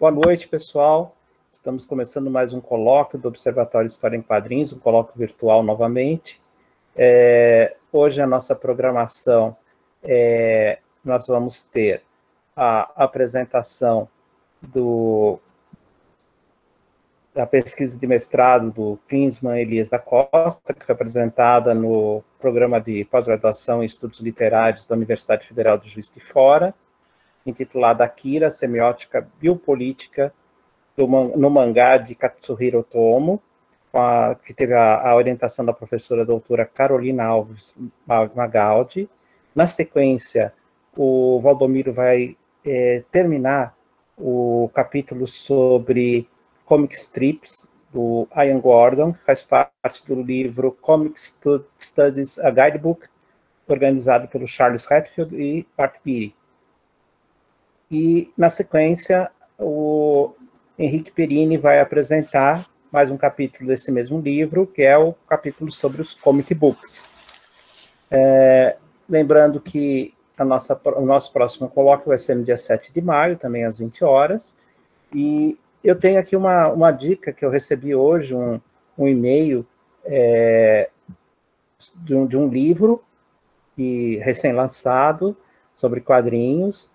Boa noite, pessoal. Estamos começando mais um colóquio do Observatório História em Quadrinhos, um colóquio virtual novamente. Hoje a nossa programação, nós vamos ter a apresentação da pesquisa de mestrado do Klinsmann Elias da Costa, que foi apresentada no programa de pós-graduação em Estudos Literários da Universidade Federal de Juiz de Fora, intitulada Akira, Semiótica Biopolítica no mangá de Katsuhiro Otomo, que teve a orientação da professora doutora Carolina Alves Magaldi. Na sequência, o Valdomiro vai terminar o capítulo sobre comic strips do Ian Gordon, que faz parte do livro Comic Studies, a Guidebook, organizado pelo Charles Hatfield e Art Peary. E, na sequência, o Henrique Perini vai apresentar mais um capítulo desse mesmo livro, que é o capítulo sobre os comic books. Lembrando que o nosso próximo colóquio vai ser no dia 7 de maio, também às 20 horas, e eu tenho aqui uma dica que eu recebi hoje, um e-mail de um livro recém-lançado sobre quadrinhos,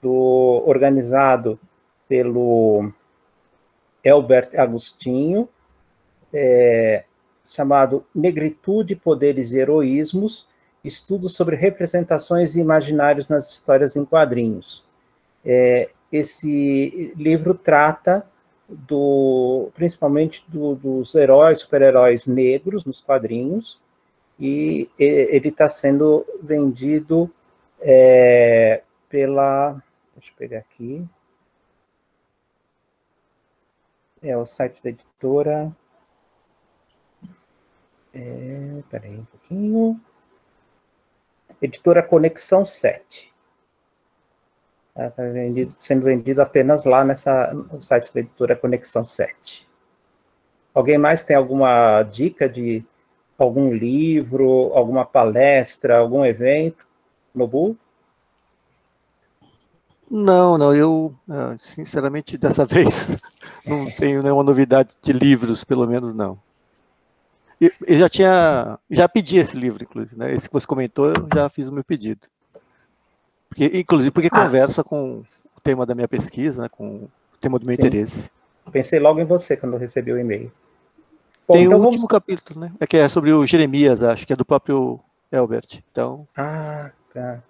organizado pelo Elbert Agostinho, chamado Negritude, Poderes e Heroísmos, Estudos sobre Representações e Imaginários nas Histórias em Quadrinhos. Esse livro trata principalmente dos heróis, super-heróis negros nos quadrinhos, e ele está sendo vendido deixa eu pegar aqui, o site da editora, peraí um pouquinho, editora Conexão 7. Está sendo vendido apenas lá no site da editora Conexão 7. Alguém mais tem alguma dica de algum livro, alguma palestra, algum evento? Nobu? Não, eu sinceramente dessa vez não tenho nenhuma novidade de livros, pelo menos não. Eu já pedi esse livro, inclusive, né? Esse que você comentou, eu já fiz o meu pedido. Inclusive porque conversa com o tema da minha pesquisa, né, com o tema do meu interesse. Pensei logo em você quando eu recebi o e-mail. Bom, tem então o último capítulo, né? Que é sobre o Jeremias, acho que é do próprio Elbert. Então, tá.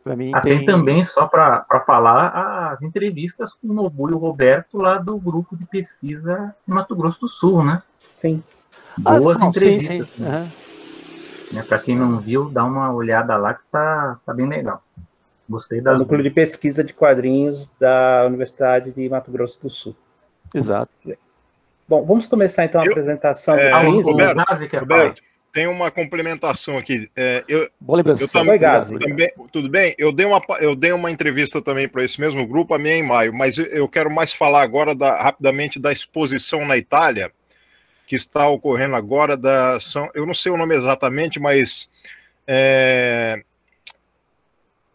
Para mim tem também, só para falar, as entrevistas com o Nobu e o Roberto lá do grupo de pesquisa em Mato Grosso do Sul, né? Sim. Boas entrevistas. Sim. Uhum. Para quem não viu, dá uma olhada lá que tá bem legal. Gostei das núcleo de pesquisa de quadrinhos da Universidade de Mato Grosso do Sul. Exato. Bom, vamos começar então a apresentação do Roberto, tem uma complementação aqui. Boa lembrança. Tudo bem? Eu dei uma entrevista também para esse mesmo grupo, a minha é em maio, mas eu quero mais falar agora rapidamente da exposição na Itália, que está ocorrendo agora, eu não sei o nome exatamente, mas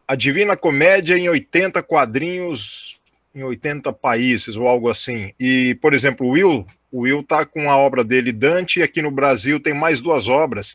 a Divina Comédia em 80 quadrinhos, em 80 países, ou algo assim. E, por exemplo, o Will está com a obra dele, Dante, e aqui no Brasil tem mais duas obras,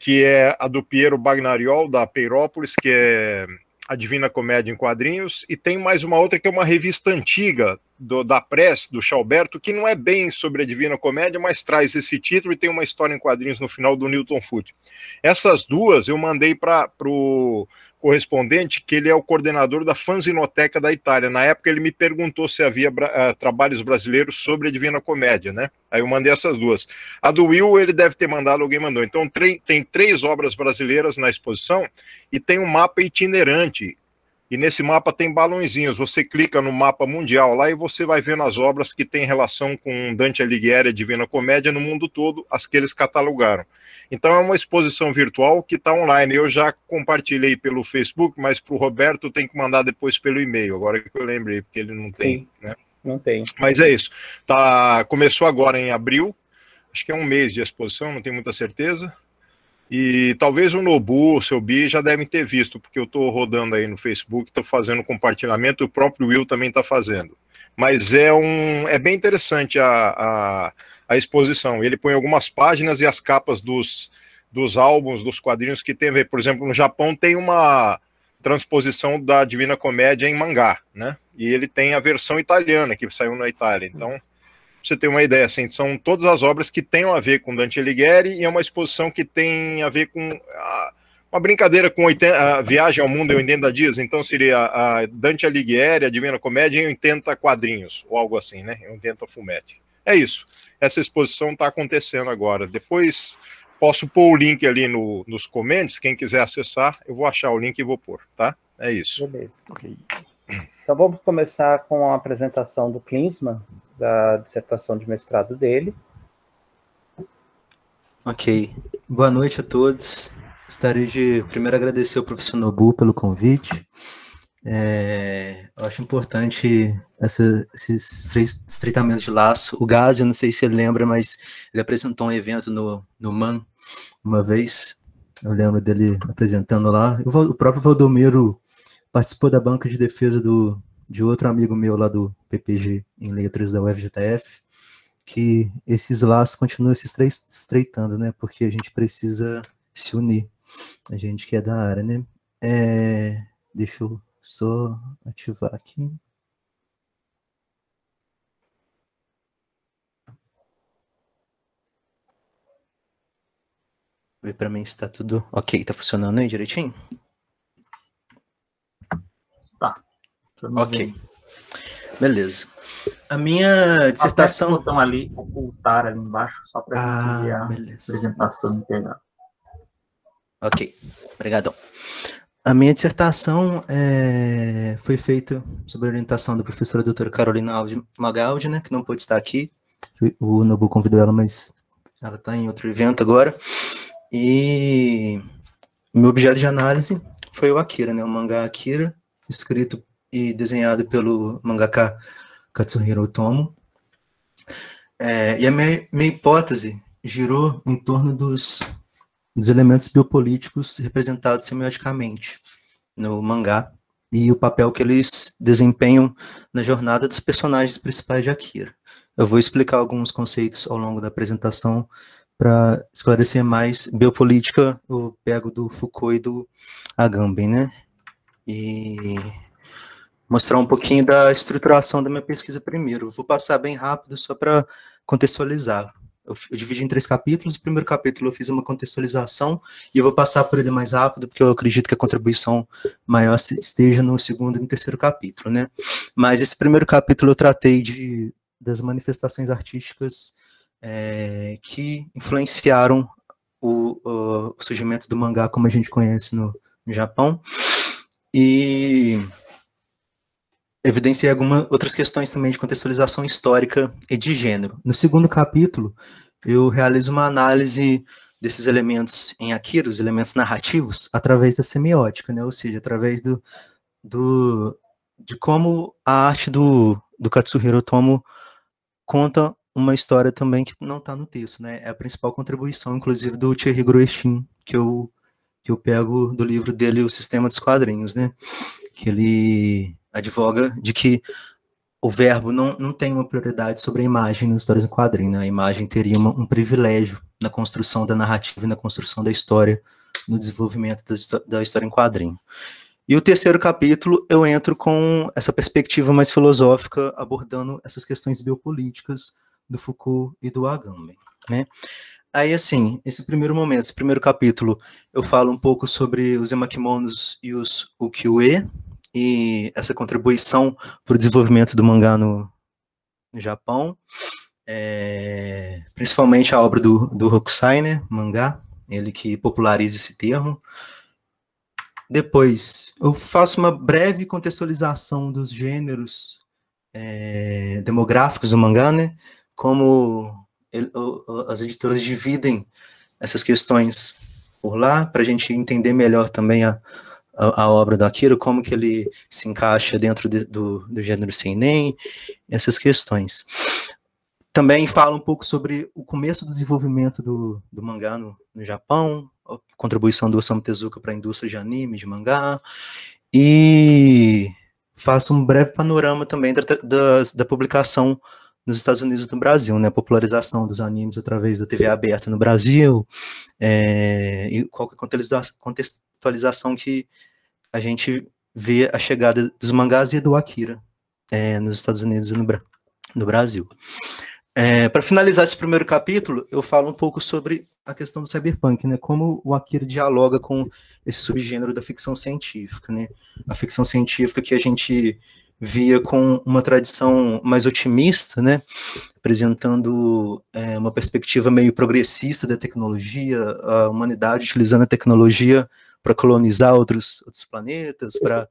que é a do Piero Bagnariol, da Peirópolis, que é a Divina Comédia em quadrinhos, e tem mais uma outra que é uma revista antiga da Press, do Chalberto, que não é bem sobre a Divina Comédia, mas traz esse título e tem uma história em quadrinhos no final do Newton Foote. Essas duas eu mandei para o correspondente, que ele é o coordenador da Fanzinoteca da Itália. Na época ele me perguntou se havia trabalhos brasileiros sobre a Divina Comédia, né? Aí eu mandei essas duas. A do Will ele deve ter mandado, alguém mandou. Então tem 3 obras brasileiras na exposição e tem um mapa itinerante. E nesse mapa tem balãozinhos. Você clica no mapa mundial lá e você vai vendo as obras que têm relação com Dante Alighieri e a Divina Comédia no mundo todo, as que eles catalogaram. Então é uma exposição virtual que está online. Eu já compartilhei pelo Facebook, mas para o Roberto tem que mandar depois pelo e-mail, agora que eu lembrei, porque ele não tem. Sim, né? Não tem. Mas é isso. Começou agora em abril, acho que é um mês de exposição, não tenho muita certeza. E talvez o Nobu, o seu Bi, já devem ter visto, porque eu estou rodando aí no Facebook, estou fazendo compartilhamento, o próprio Will também está fazendo. mas é bem interessante a exposição. Ele põe algumas páginas e as capas dos álbuns, dos quadrinhos que tem a ver. Por exemplo, no Japão tem uma transposição da Divina Comédia em mangá, né? E ele tem a versão italiana, que saiu na Itália. Então, pra você ter uma ideia, assim, são todas as obras que têm a ver com Dante Alighieri, e é uma exposição que tem a ver com uma brincadeira com a Viagem ao Mundo em 80 dias. Então seria a Dante Alighieri, a Divina Comédia em 80 quadrinhos, ou algo assim, né? Em 80 fumetti. É isso. Essa exposição está acontecendo agora. Depois posso pôr o link ali nos comentários, quem quiser acessar, eu vou achar o link e vou pôr, tá? É isso. Beleza. Okay. Então vamos começar com a apresentação do Klinsmann, da dissertação de mestrado dele. Ok. Boa noite a todos. Gostaria de primeiro agradecer ao professor Nobu pelo convite. Eu acho importante esses três estreitamentos de laço. O Gazi, eu não sei se ele lembra, mas ele apresentou um evento no MAN uma vez. Eu lembro dele apresentando lá. O próprio Valdomiro participou da banca de defesa de outro amigo meu lá do PPG em letras da UFJF, que esses laços continuam se estreitando, né? Porque a gente precisa se unir. A gente que é da área, né? Deixa eu só ativar aqui. Ver para mim se está tudo ok. Tá funcionando aí direitinho? Tá. Ok. Beleza. A minha dissertação... Aperta o botão ali, ocultar ali embaixo, só para gente ver a apresentação integral. Ok. Obrigadão. A minha dissertação foi feita sob a orientação da professora doutora Carolina Magaldi, né, que não pôde estar aqui. O Nobu convidou ela, mas ela está em outro evento agora. E meu objeto de análise foi o Akira, né, o mangá Akira, escrito e desenhado pelo mangaka Katsuhiro Otomo. E a minha hipótese girou em torno dos elementos biopolíticos representados semioticamente no mangá e o papel que eles desempenham na jornada dos personagens principais de Akira. Eu vou explicar alguns conceitos ao longo da apresentação para esclarecer mais biopolítica. Eu pego do Foucault e do Agamben, né? E mostrar um pouquinho da estruturação da minha pesquisa primeiro. Eu vou passar bem rápido só para contextualizar. Eu dividi em 3 capítulos. O primeiro capítulo eu fiz uma contextualização e eu vou passar por ele mais rápido, porque eu acredito que a contribuição maior esteja no segundo e no terceiro capítulo, né? Mas esse primeiro capítulo eu tratei das manifestações artísticas que influenciaram o surgimento do mangá como a gente conhece no Japão, e evidenciei algumas outras questões também de contextualização histórica e de gênero. No segundo capítulo, eu realizo uma análise desses elementos em Akira, os elementos narrativos, através da semiótica, né? Ou seja, através de como a arte do Katsuhiro Otomo conta uma história também que não está no texto, né? É a principal contribuição, inclusive, do Chihiro Eshin, que eu pego do livro dele, O Sistema dos Quadrinhos, né? Que ele advoga de que o verbo não tem uma prioridade sobre a imagem nas histórias em quadrinho, né? A imagem teria um privilégio na construção da narrativa e na construção da história, no desenvolvimento da história em quadrinho. E o terceiro capítulo, eu entro com essa perspectiva mais filosófica, abordando essas questões biopolíticas do Foucault e do Agamben, né? Aí, assim, esse primeiro capítulo, eu falo um pouco sobre os emakimonos e os ukiyo-e, e essa contribuição para o desenvolvimento do mangá no Japão, principalmente a obra do Hokusai, né, mangá, ele que populariza esse termo. Depois, eu faço uma breve contextualização dos gêneros demográficos do mangá, né, como as editoras dividem essas questões por lá, para a gente entender melhor também a obra do Akira, como que ele se encaixa dentro do gênero seinen, essas questões. Também fala um pouco sobre o começo do desenvolvimento do mangá no Japão, a contribuição do Osamu Tezuka para a indústria de anime, de mangá, e faço um breve panorama também da publicação nos Estados Unidos e no Brasil, né? A popularização dos animes através da TV aberta no Brasil, e qual que é a contextualização que a gente vê a chegada dos mangás e do Akira nos Estados Unidos e no Brasil. Para finalizar esse primeiro capítulo, eu falo um pouco sobre a questão do cyberpunk, né? Como o Akira dialoga com esse subgênero da ficção científica, né? A ficção científica que a gente via com uma tradição mais otimista, né? Apresentando uma perspectiva meio progressista da tecnologia, a humanidade utilizando a tecnologia para colonizar outros planetas, para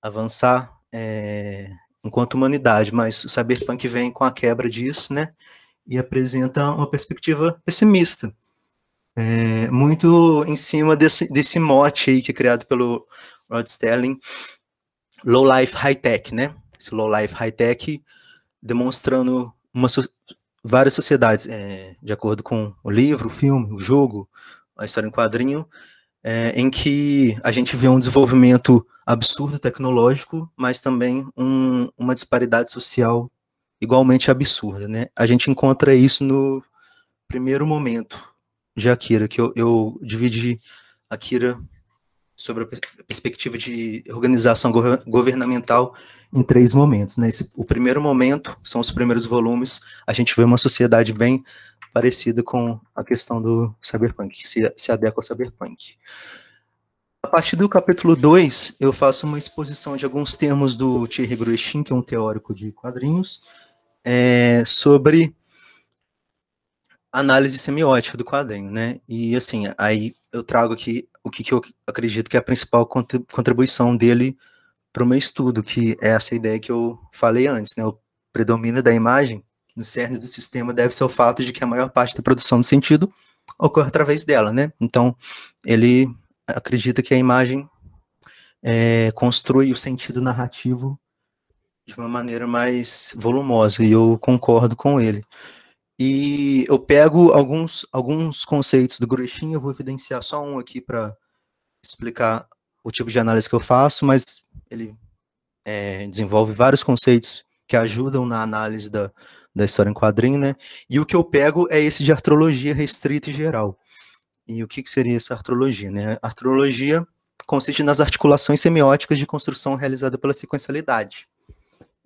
avançar enquanto humanidade, mas o cyberpunk vem com a quebra disso, né, e apresenta uma perspectiva pessimista, muito em cima desse mote aí que é criado pelo Rod Sterling, Low Life High Tech, né, esse Low Life High Tech demonstrando várias sociedades, de acordo com o livro, o filme, o jogo, a história em quadrinho, em que a gente vê um desenvolvimento absurdo tecnológico, mas também uma disparidade social igualmente absurda, né? A gente encontra isso no primeiro momento de Akira, que eu dividi Akira sobre a perspectiva de organização governamental em 3 momentos, né? O primeiro momento, são os primeiros volumes, a gente vê uma sociedade bem parecida com a questão do cyberpunk, que se adequa ao cyberpunk. A partir do capítulo 2, eu faço uma exposição de alguns termos do Thierry Grouchy, que é um teórico de quadrinhos, sobre análise semiótica do quadrinho, né? E, assim, aí eu trago aqui o que eu acredito que é a principal contribuição dele para o meu estudo, que é essa ideia que eu falei antes, né? O predomínio da imagem no cerne do sistema deve ser o fato de que a maior parte da produção do sentido ocorre através dela, né? Então, ele acredita que a imagem constrói o sentido narrativo de uma maneira mais volumosa, e eu concordo com ele. E eu pego alguns conceitos do Grouchy, eu vou evidenciar só um aqui para explicar o tipo de análise que eu faço, mas ele desenvolve vários conceitos que ajudam na análise da história em quadrinho, né? E o que eu pego é esse de artrologia restrita e geral. E o que seria essa artrologia, né? A artrologia consiste nas articulações semióticas de construção realizada pela sequencialidade.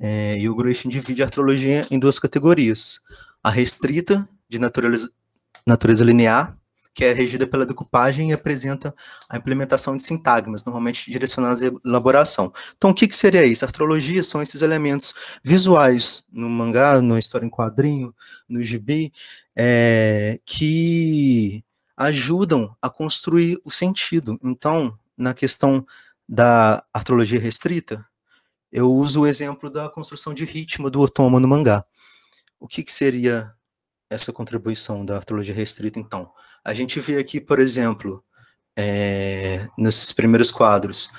E o Grouchy divide a artrologia em 2 categorias. A restrita, de natureza linear, que é regida pela decupagem e apresenta a implementação de sintagmas, normalmente direcionadas à elaboração. Então, o que seria isso? A artrologia são esses elementos visuais no mangá, na história em quadrinho, no gibi, que ajudam a construir o sentido. Então, na questão da artrologia restrita, eu uso o exemplo da construção de ritmo do Otomo no mangá. O que seria essa contribuição da artrologia restrita, então? A gente vê aqui, por exemplo, nesses primeiros quadros,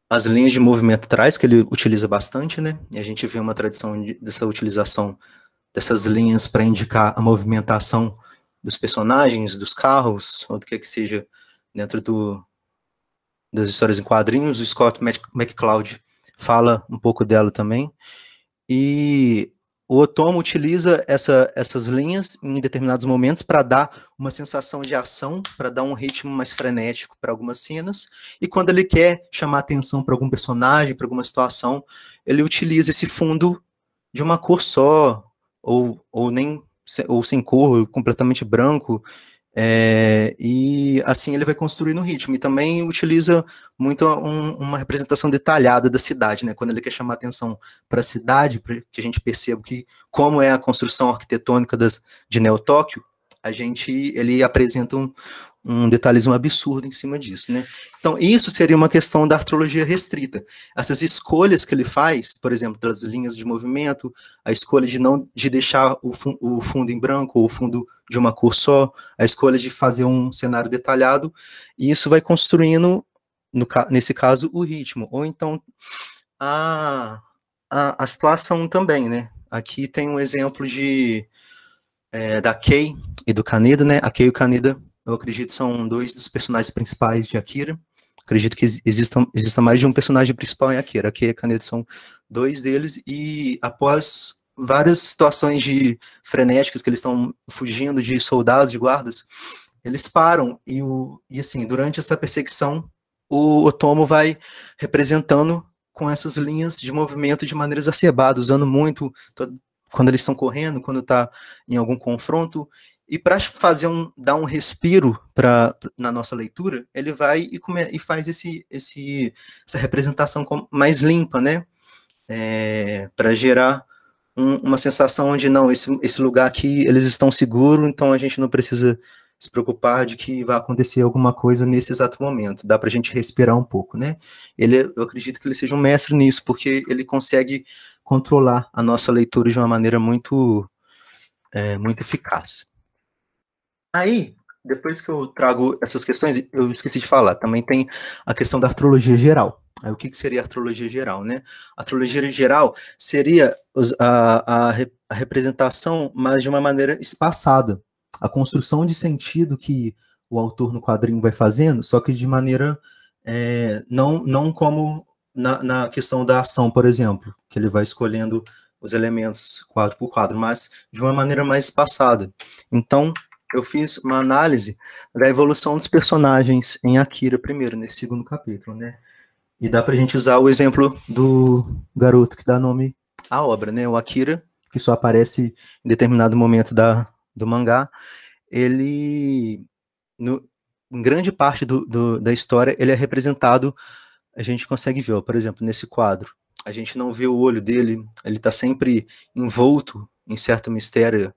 as linhas de movimento atrás, que ele utiliza bastante, né? E a gente vê uma tradição dessa utilização dessas linhas para indicar a movimentação dos personagens, dos carros, ou do que seja dentro das histórias em quadrinhos. O Scott McCloud fala um pouco dela também. E o Otomo utiliza essas linhas em determinados momentos para dar uma sensação de ação, para dar um ritmo mais frenético para algumas cenas, e quando ele quer chamar atenção para algum personagem, para alguma situação, ele utiliza esse fundo de uma cor só, ou sem cor, completamente branco, e assim ele vai construindo o ritmo. E também utiliza muito uma representação detalhada da cidade, né? Quando ele quer chamar atenção para a cidade, para que a gente perceba como é a construção arquitetônica de Neo-Tóquio, ele apresenta um detalhismo absurdo em cima disso, né? Então, isso seria uma questão da artrologia restrita. Essas escolhas que ele faz, por exemplo, das linhas de movimento, a escolha de deixar o fundo em branco, ou o fundo de uma cor só, a escolha de fazer um cenário detalhado, e isso vai construindo, nesse caso, o ritmo. Ou então, a situação também, né? Aqui tem um exemplo da Kei e do Kaneda, né? A Kei e o Kaneda, eu acredito, são 2 dos personagens principais de Akira. acredito que exista mais de um personagem principal em Akira. Aqui e Kaneda são dois deles, e após várias situações frenéticas, que eles estão fugindo de soldados, de guardas, eles param, e assim, durante essa perseguição, o Otomo vai representando com essas linhas de movimento de maneira exacerbada, usando muito quando eles estão correndo, quando está em algum confronto, e para dar um respiro na nossa leitura, ele vai e faz essa representação mais limpa, né? Para gerar uma sensação onde, não, esse lugar aqui, eles estão seguros, então a gente não precisa se preocupar de que vai acontecer alguma coisa nesse exato momento. Dá para a gente respirar um pouco, né? Eu acredito que ele seja um mestre nisso, porque ele consegue controlar a nossa leitura de uma maneira muito eficaz. Aí, depois que eu trago essas questões, eu esqueci de falar, também tem a questão da artrologia geral. Aí, o que seria a artrologia geral, né? A artrologia geral seria a representação, mas de uma maneira espaçada. A construção de sentido que o autor no quadrinho vai fazendo, só que de maneira, não como na questão da ação, por exemplo, que ele vai escolhendo os elementos quadro por quadro, mas de uma maneira mais espaçada. Então, eu fiz uma análise da evolução dos personagens em Akira primeiro, nesse segundo capítulo, né? E dá pra gente usar o exemplo do garoto que dá nome à obra, né? O Akira, que só aparece em determinado momento do mangá, ele, em grande parte da história, ele é representado, a gente consegue ver, ó, por exemplo, nesse quadro, a gente não vê o olho dele, ele tá sempre envolto em certo mistério.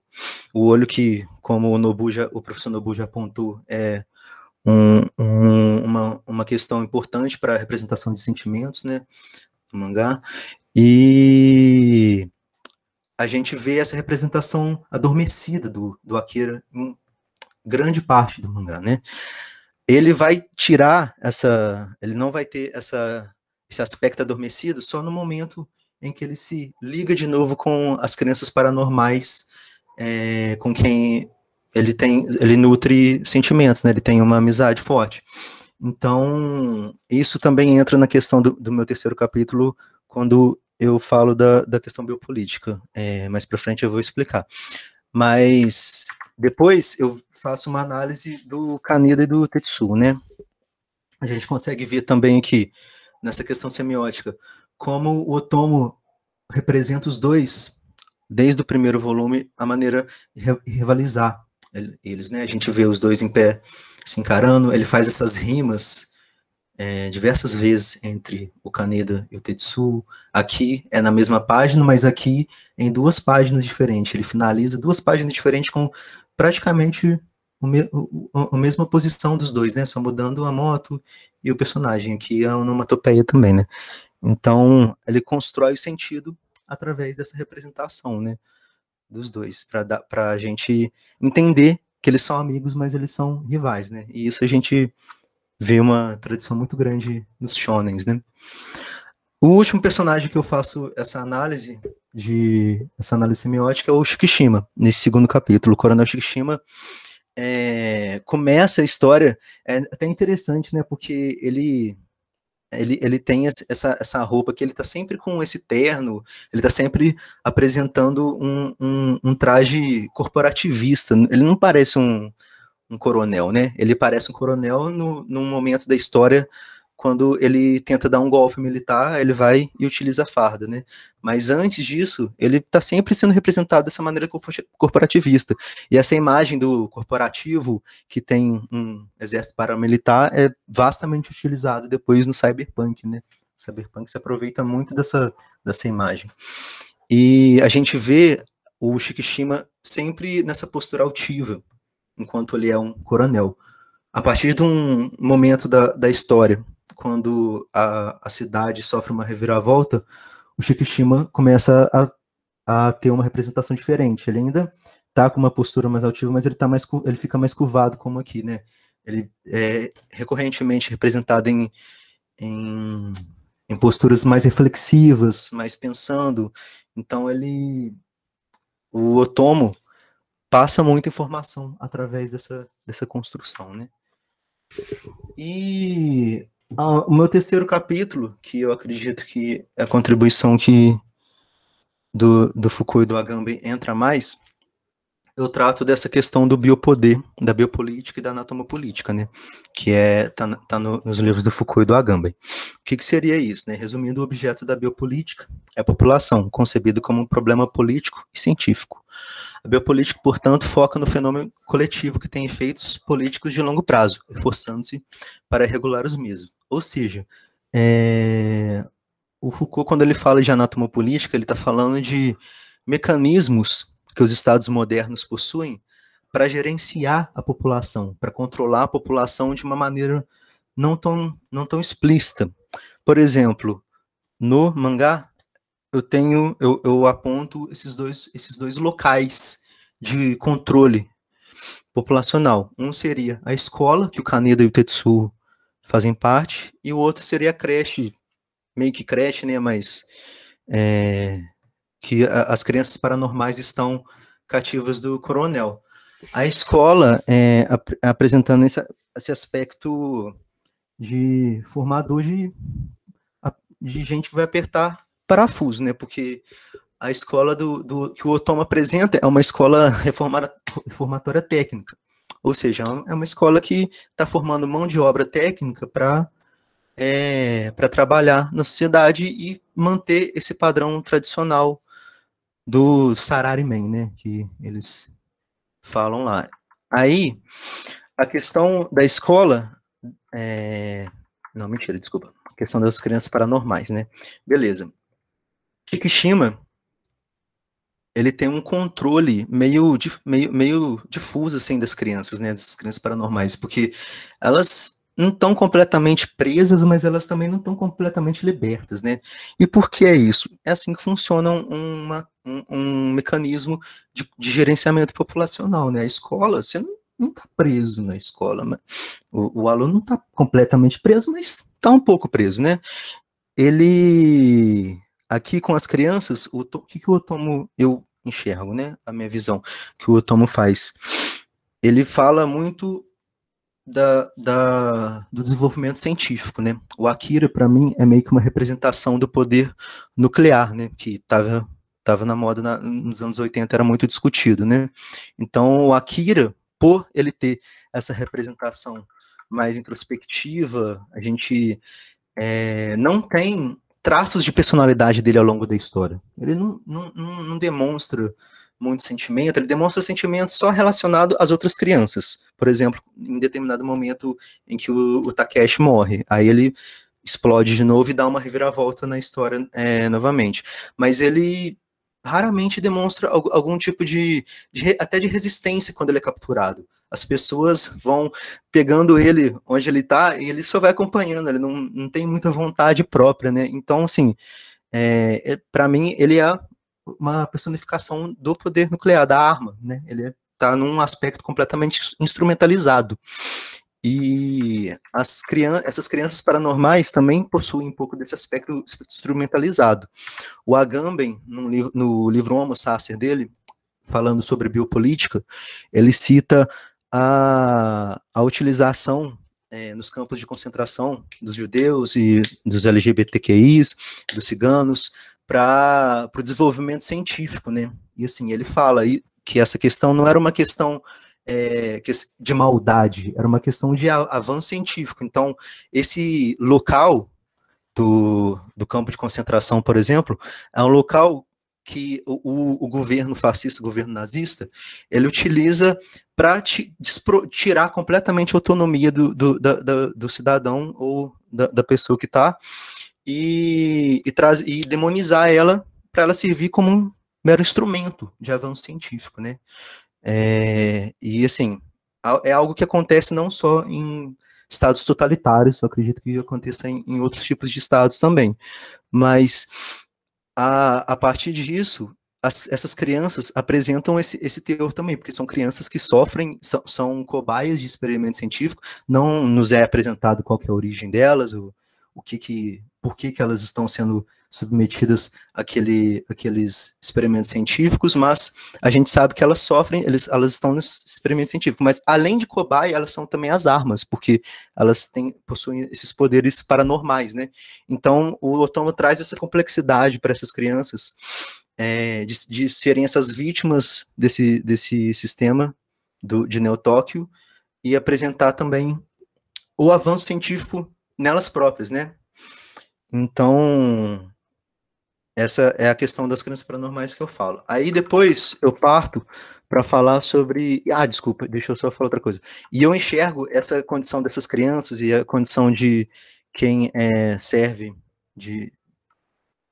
O olho que, como o professor Nobu já apontou, é uma questão importante para a representação de sentimentos, né, no mangá. E a gente vê essa representação adormecida do Akira em grande parte do mangá, né? Ele vai tirar ele não vai ter esse aspecto adormecido só no momento em que ele se liga de novo com as crianças paranormais, com quem ele nutre sentimentos, né? Ele tem uma amizade forte. Então, isso também entra na questão do meu terceiro capítulo, quando eu falo da questão biopolítica. Mais para frente eu vou explicar. Mas depois eu faço uma análise do Kaneda e do Tetsuo, né? A gente consegue ver também aqui, nessa questão semiótica, como o Otomo representa os dois, desde o primeiro volume, a maneira de rivalizar eles, né? A gente vê os dois em pé se encarando, ele faz essas rimas diversas vezes entre o Kaneda e o Tetsuo. Aqui é na mesma página, mas aqui em duas páginas diferentes. Ele finaliza duas páginas diferentes com praticamente a mesma posição dos dois, né? Só mudando a moto e o personagem. Aqui é a onomatopeia também, né? Então, ele constrói o sentido através dessa representação, né? Dos dois, para a gente entender que eles são amigos, mas eles são rivais, né? E isso a gente vê uma tradição muito grande nos shonens, né? O último personagem que eu faço essa análise semiótica é o Shikishima, nesse segundo capítulo. O Coronel Shikishima começa a história, até interessante, né? Porque ele tem essa roupa que ele tá sempre com esse terno, ele tá sempre apresentando um traje corporativista. Ele não parece um coronel, né? Ele parece um coronel num momento da história, quando ele tenta dar um golpe militar, ele vai e utiliza a farda, né? Mas antes disso, ele está sempre sendo representado dessa maneira corporativista. E essa imagem do corporativo, que tem um exército paramilitar, é vastamente utilizado depois no Cyberpunk, né? O Cyberpunk se aproveita muito dessa imagem. E a gente vê o Shikishima sempre nessa postura altiva, enquanto ele é um coronel. A partir de um momento da história, quando a cidade sofre uma reviravolta, o Shikishima começa a ter uma representação diferente. Ele ainda está com uma postura mais altiva, mas ele fica mais curvado, como aqui, né? Ele é recorrentemente representado em posturas mais reflexivas, mais pensando. Então, o Otomo passa muita informação através dessa construção, né? E O meu terceiro capítulo, que eu acredito que é a contribuição do Foucault e do Agamben entra mais, eu trato dessa questão do biopoder, da biopolítica e da anatomopolítica, né? Que tá nos livros do Foucault e do Agamben. O que seria isso, né? Resumindo, o objeto da biopolítica é a população, concebido como um problema político e científico. A biopolítica, portanto, foca no fenômeno coletivo que tem efeitos políticos de longo prazo, reforçando-se para regular os mesmos. Ou seja, o Foucault, quando ele fala de anatomopolítica, ele está falando de mecanismos que os estados modernos possuem para gerenciar a população, para controlar a população de uma maneira não tão explícita. Por exemplo, no mangá, eu aponto esses dois locais de controle populacional. Um seria a escola, que o Kaneda e o Tetsuo fazem parte, e o outro seria a creche, meio que creche, né, mas que as crianças paranormais estão cativas do coronel. A escola, apresentando esse aspecto de formador de gente que vai apertar parafuso, né? Porque a escola que o Otomo apresenta é uma escola reformatória técnica. Ou seja, é uma escola que está formando mão de obra técnica para trabalhar na sociedade e manter esse padrão tradicional do Salaryman, né? Que eles falam lá. Aí, a questão da escola... Não, mentira, desculpa. A questão das crianças paranormais, né? Beleza. Kikishima, ele tem um controle meio difuso, assim, das crianças, né? Das crianças paranormais, porque elas não estão completamente presas, mas elas também não estão completamente libertas, né? E por que é isso? É assim que funciona um mecanismo de gerenciamento populacional, né? A escola, você não está preso na escola, mas o aluno não está completamente preso, mas está um pouco preso, né? Ele, aqui com as crianças, o que o Otomo, eu enxergo, né? A minha visão, que o Otomo faz. Ele fala muito do desenvolvimento científico, né? O Akira, para mim, é meio que uma representação do poder nuclear, né? Que estava na moda nos anos 80, era muito discutido, né? Então, o Akira, por ele ter essa representação mais introspectiva, a gente não tem traços de personalidade dele ao longo da história. Ele não demonstra muito sentimento, ele demonstra sentimento só relacionado às outras crianças. Por exemplo, em determinado momento em que o Takeshi morre, aí ele explode de novo e dá uma reviravolta na história novamente. Mas ele raramente demonstra algum tipo até de resistência quando ele é capturado. As pessoas vão pegando ele onde ele está e ele só vai acompanhando, ele não tem muita vontade própria, né? Então, assim, para mim, ele é uma personificação do poder nuclear, da arma, né? Ele está num aspecto completamente instrumentalizado. E essas crianças paranormais também possuem um pouco desse aspecto instrumentalizado. O Agamben, no livro Homo Sacer dele, falando sobre biopolítica, ele cita a utilização nos campos de concentração dos judeus e dos LGBTQIs, dos ciganos, para o desenvolvimento científico, né? E assim, ele fala que essa questão não era uma questão de maldade, era uma questão de avanço científico. Então, esse local do campo de concentração, por exemplo, é um local que o governo fascista, o governo nazista, ele utiliza para tirar completamente a autonomia do cidadão ou da pessoa que está e demonizar ela para ela servir como um mero instrumento de avanço científico, né? E assim, é algo que acontece não só em estados totalitários, eu acredito que aconteça em outros tipos de estados também, mas a partir disso, essas crianças apresentam esse teor também, porque são crianças que sofrem, são cobaias de experimento científico, não nos é apresentado qual que é a origem delas, por que elas estão sendo submetidas àqueles experimentos científicos, mas a gente sabe que elas sofrem, elas estão nesse experimento científico, mas além de cobaia, elas são também as armas, porque elas possuem esses poderes paranormais, né? Então, o Otomo traz essa complexidade para essas crianças, de serem essas vítimas desse sistema de Neo-Tóquio, e apresentar também o avanço científico nelas próprias, né? Então, essa é a questão das crianças paranormais que eu falo. Aí depois eu parto para falar sobre... desculpa, deixa eu só falar outra coisa. E eu enxergo essa condição dessas crianças e a condição de quem serve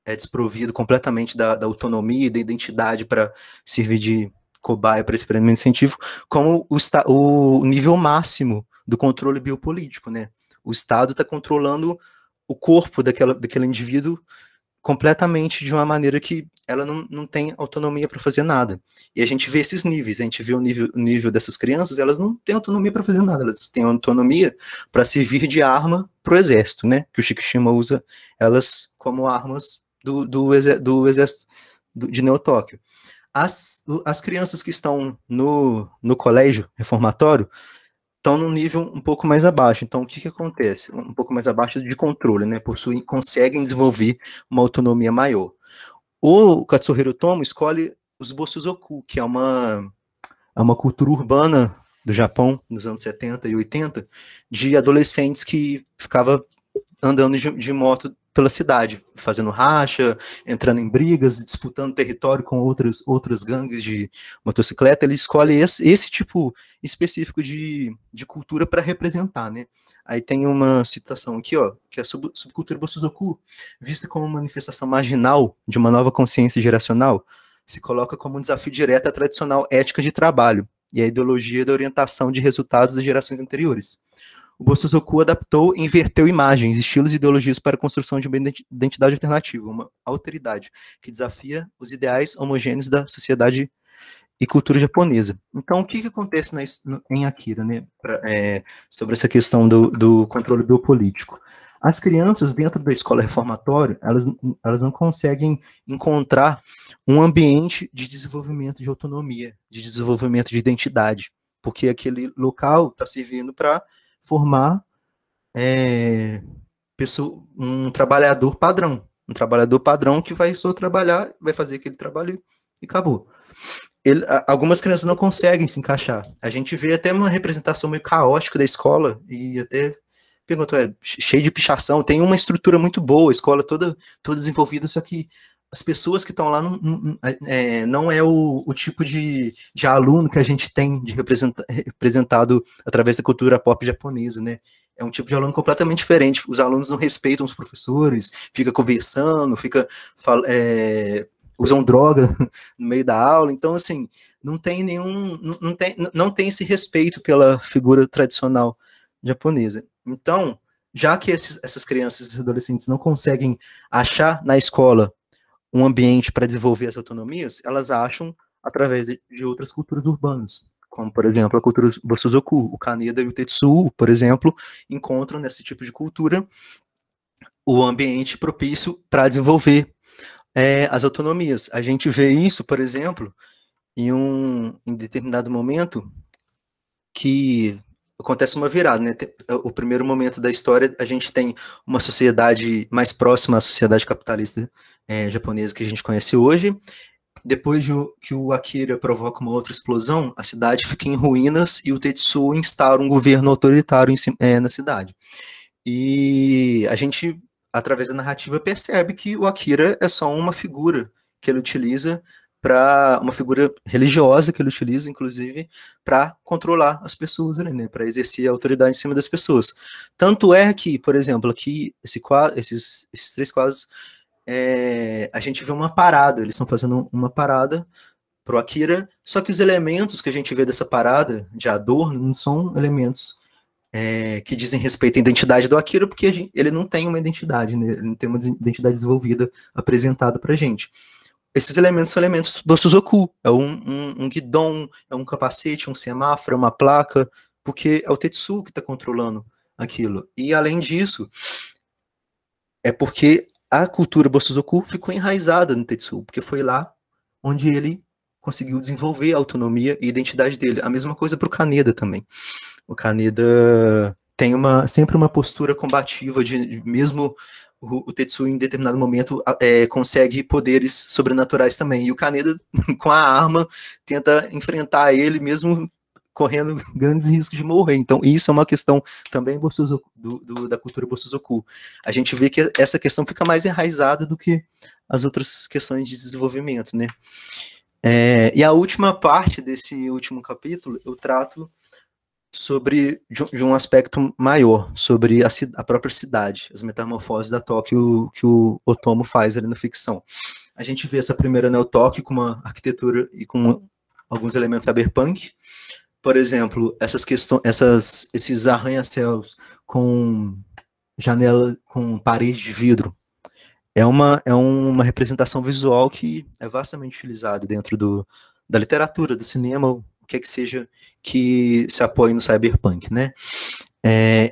é desprovido completamente da autonomia e da identidade para servir de cobaia para experimento científico, como o nível máximo do controle biopolítico, né? O Estado está controlando o corpo daquele indivíduo completamente de uma maneira que ela não tem autonomia para fazer nada. E a gente vê esses níveis, a gente vê o nível dessas crianças, elas não têm autonomia para fazer nada, elas têm autonomia para servir de arma para o exército, né? Que o Shikishima usa elas como armas do exército de Neo-Tóquio. As crianças que estão no colégio reformatório estão num nível um pouco mais abaixo. Então, o que acontece? Um pouco mais abaixo de controle, né? Conseguem desenvolver uma autonomia maior. O Katsuhiro Otomo escolhe os Bosuzoku, que é uma cultura urbana do Japão, nos anos 70 e 80, de adolescentes que ficava andando de moto pela cidade, fazendo racha, entrando em brigas, disputando território com outras gangues de motocicleta. Ele escolhe esse tipo específico de cultura para representar, né? Aí tem uma citação aqui, ó, que é a subcultura Bosuzoku, vista como uma manifestação marginal de uma nova consciência geracional, se coloca como um desafio direto à tradicional ética de trabalho e à ideologia da orientação de resultados das gerações anteriores. O Bosuzoku adaptou e inverteu imagens, estilos e ideologias para a construção de uma identidade alternativa, uma alteridade, que desafia os ideais homogêneos da sociedade e cultura japonesa. Então, o que acontece em Akira, né, sobre essa questão do controle biopolítico? As crianças dentro da escola reformatória, elas não conseguem encontrar um ambiente de desenvolvimento de autonomia, de desenvolvimento de identidade, porque aquele local está servindo para formar um trabalhador padrão que vai só trabalhar, vai fazer aquele trabalho e acabou. Algumas crianças não conseguem se encaixar. A gente vê até uma representação meio caótica da escola e até perguntou, cheio de pichação, tem uma estrutura muito boa, a escola toda desenvolvida, só que as pessoas que estão lá não é o tipo de aluno que a gente tem de representado através da cultura pop japonesa, né? É um tipo de aluno completamente diferente. Os alunos não respeitam os professores, fica conversando, usam droga no meio da aula. Então, assim, não tem esse respeito pela figura tradicional japonesa. Então, já que essas crianças e esses adolescentes não conseguem achar na escola um ambiente para desenvolver as autonomias, elas acham através de outras culturas urbanas, como, por exemplo, a cultura Bosuzoku. O Kaneda e o Tetsuo, por exemplo, encontram nesse tipo de cultura o ambiente propício para desenvolver as autonomias. A gente vê isso, por exemplo, em determinado momento que acontece uma virada, né? O primeiro momento da história, a gente tem uma sociedade mais próxima à sociedade capitalista japonesa que a gente conhece hoje. Depois que o Akira provoca uma outra explosão, a cidade fica em ruínas e o Tetsuo instaura um governo autoritário na cidade. E a gente, através da narrativa, percebe que o Akira é só uma figura que ele utiliza uma figura religiosa que ele utiliza, inclusive, para controlar as pessoas, né, para exercer a autoridade em cima das pessoas. Tanto é que, por exemplo, aqui, esses 3 quadros, a gente vê uma parada, eles estão fazendo uma parada pro Akira, só que os elementos que a gente vê dessa parada, de adorno, não são elementos que dizem respeito à identidade do Akira, porque ele não tem uma identidade, né, ele não tem uma identidade desenvolvida, apresentada pra gente. Esses elementos são elementos do Suzoku, é um guidon, é um capacete, um semáforo, uma placa, porque é o Tetsuo que está controlando aquilo. E além disso, é porque a cultura Bosozoku ficou enraizada no Tetsuo, porque foi lá onde ele conseguiu desenvolver a autonomia e identidade dele. A mesma coisa para o Kaneda também. O Kaneda tem sempre uma postura combativa, mesmo o Tetsuo em determinado momento consegue poderes sobrenaturais também. E o Kaneda, com a arma, tenta enfrentar ele mesmo correndo grandes riscos de morrer. Então, isso é uma questão também da cultura Bosozoku. A gente vê que essa questão fica mais enraizada do que as outras questões de desenvolvimento, né? E a última parte desse último capítulo, eu trato sobre de um aspecto maior, sobre a própria cidade, as metamorfoses da Tóquio que o Otomo faz ali na ficção. A gente vê essa primeira Neo-Tóquio com uma arquitetura e com alguns elementos cyberpunk. Por exemplo, esses arranha-céus com janela, com parede de vidro, é uma representação visual que é vastamente utilizada dentro da literatura, do cinema, o que é que seja que se apoie no cyberpunk, né?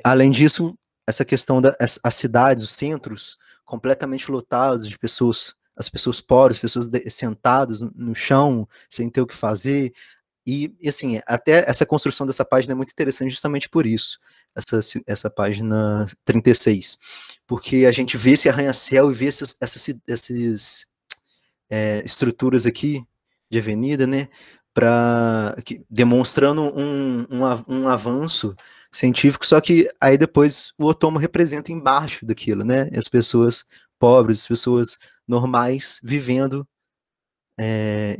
Além disso, essa questão das cidades, os centros completamente lotados de pessoas, as pessoas pobres, pessoas sentadas no chão, sem ter o que fazer. E, assim, até essa construção dessa página é muito interessante justamente por isso, essa página 36, porque a gente vê esse arranha-céu e vê essas estruturas aqui de avenida, né, demonstrando um avanço científico, só que aí depois o Otomo representa embaixo daquilo, né, as pessoas pobres, as pessoas normais vivendo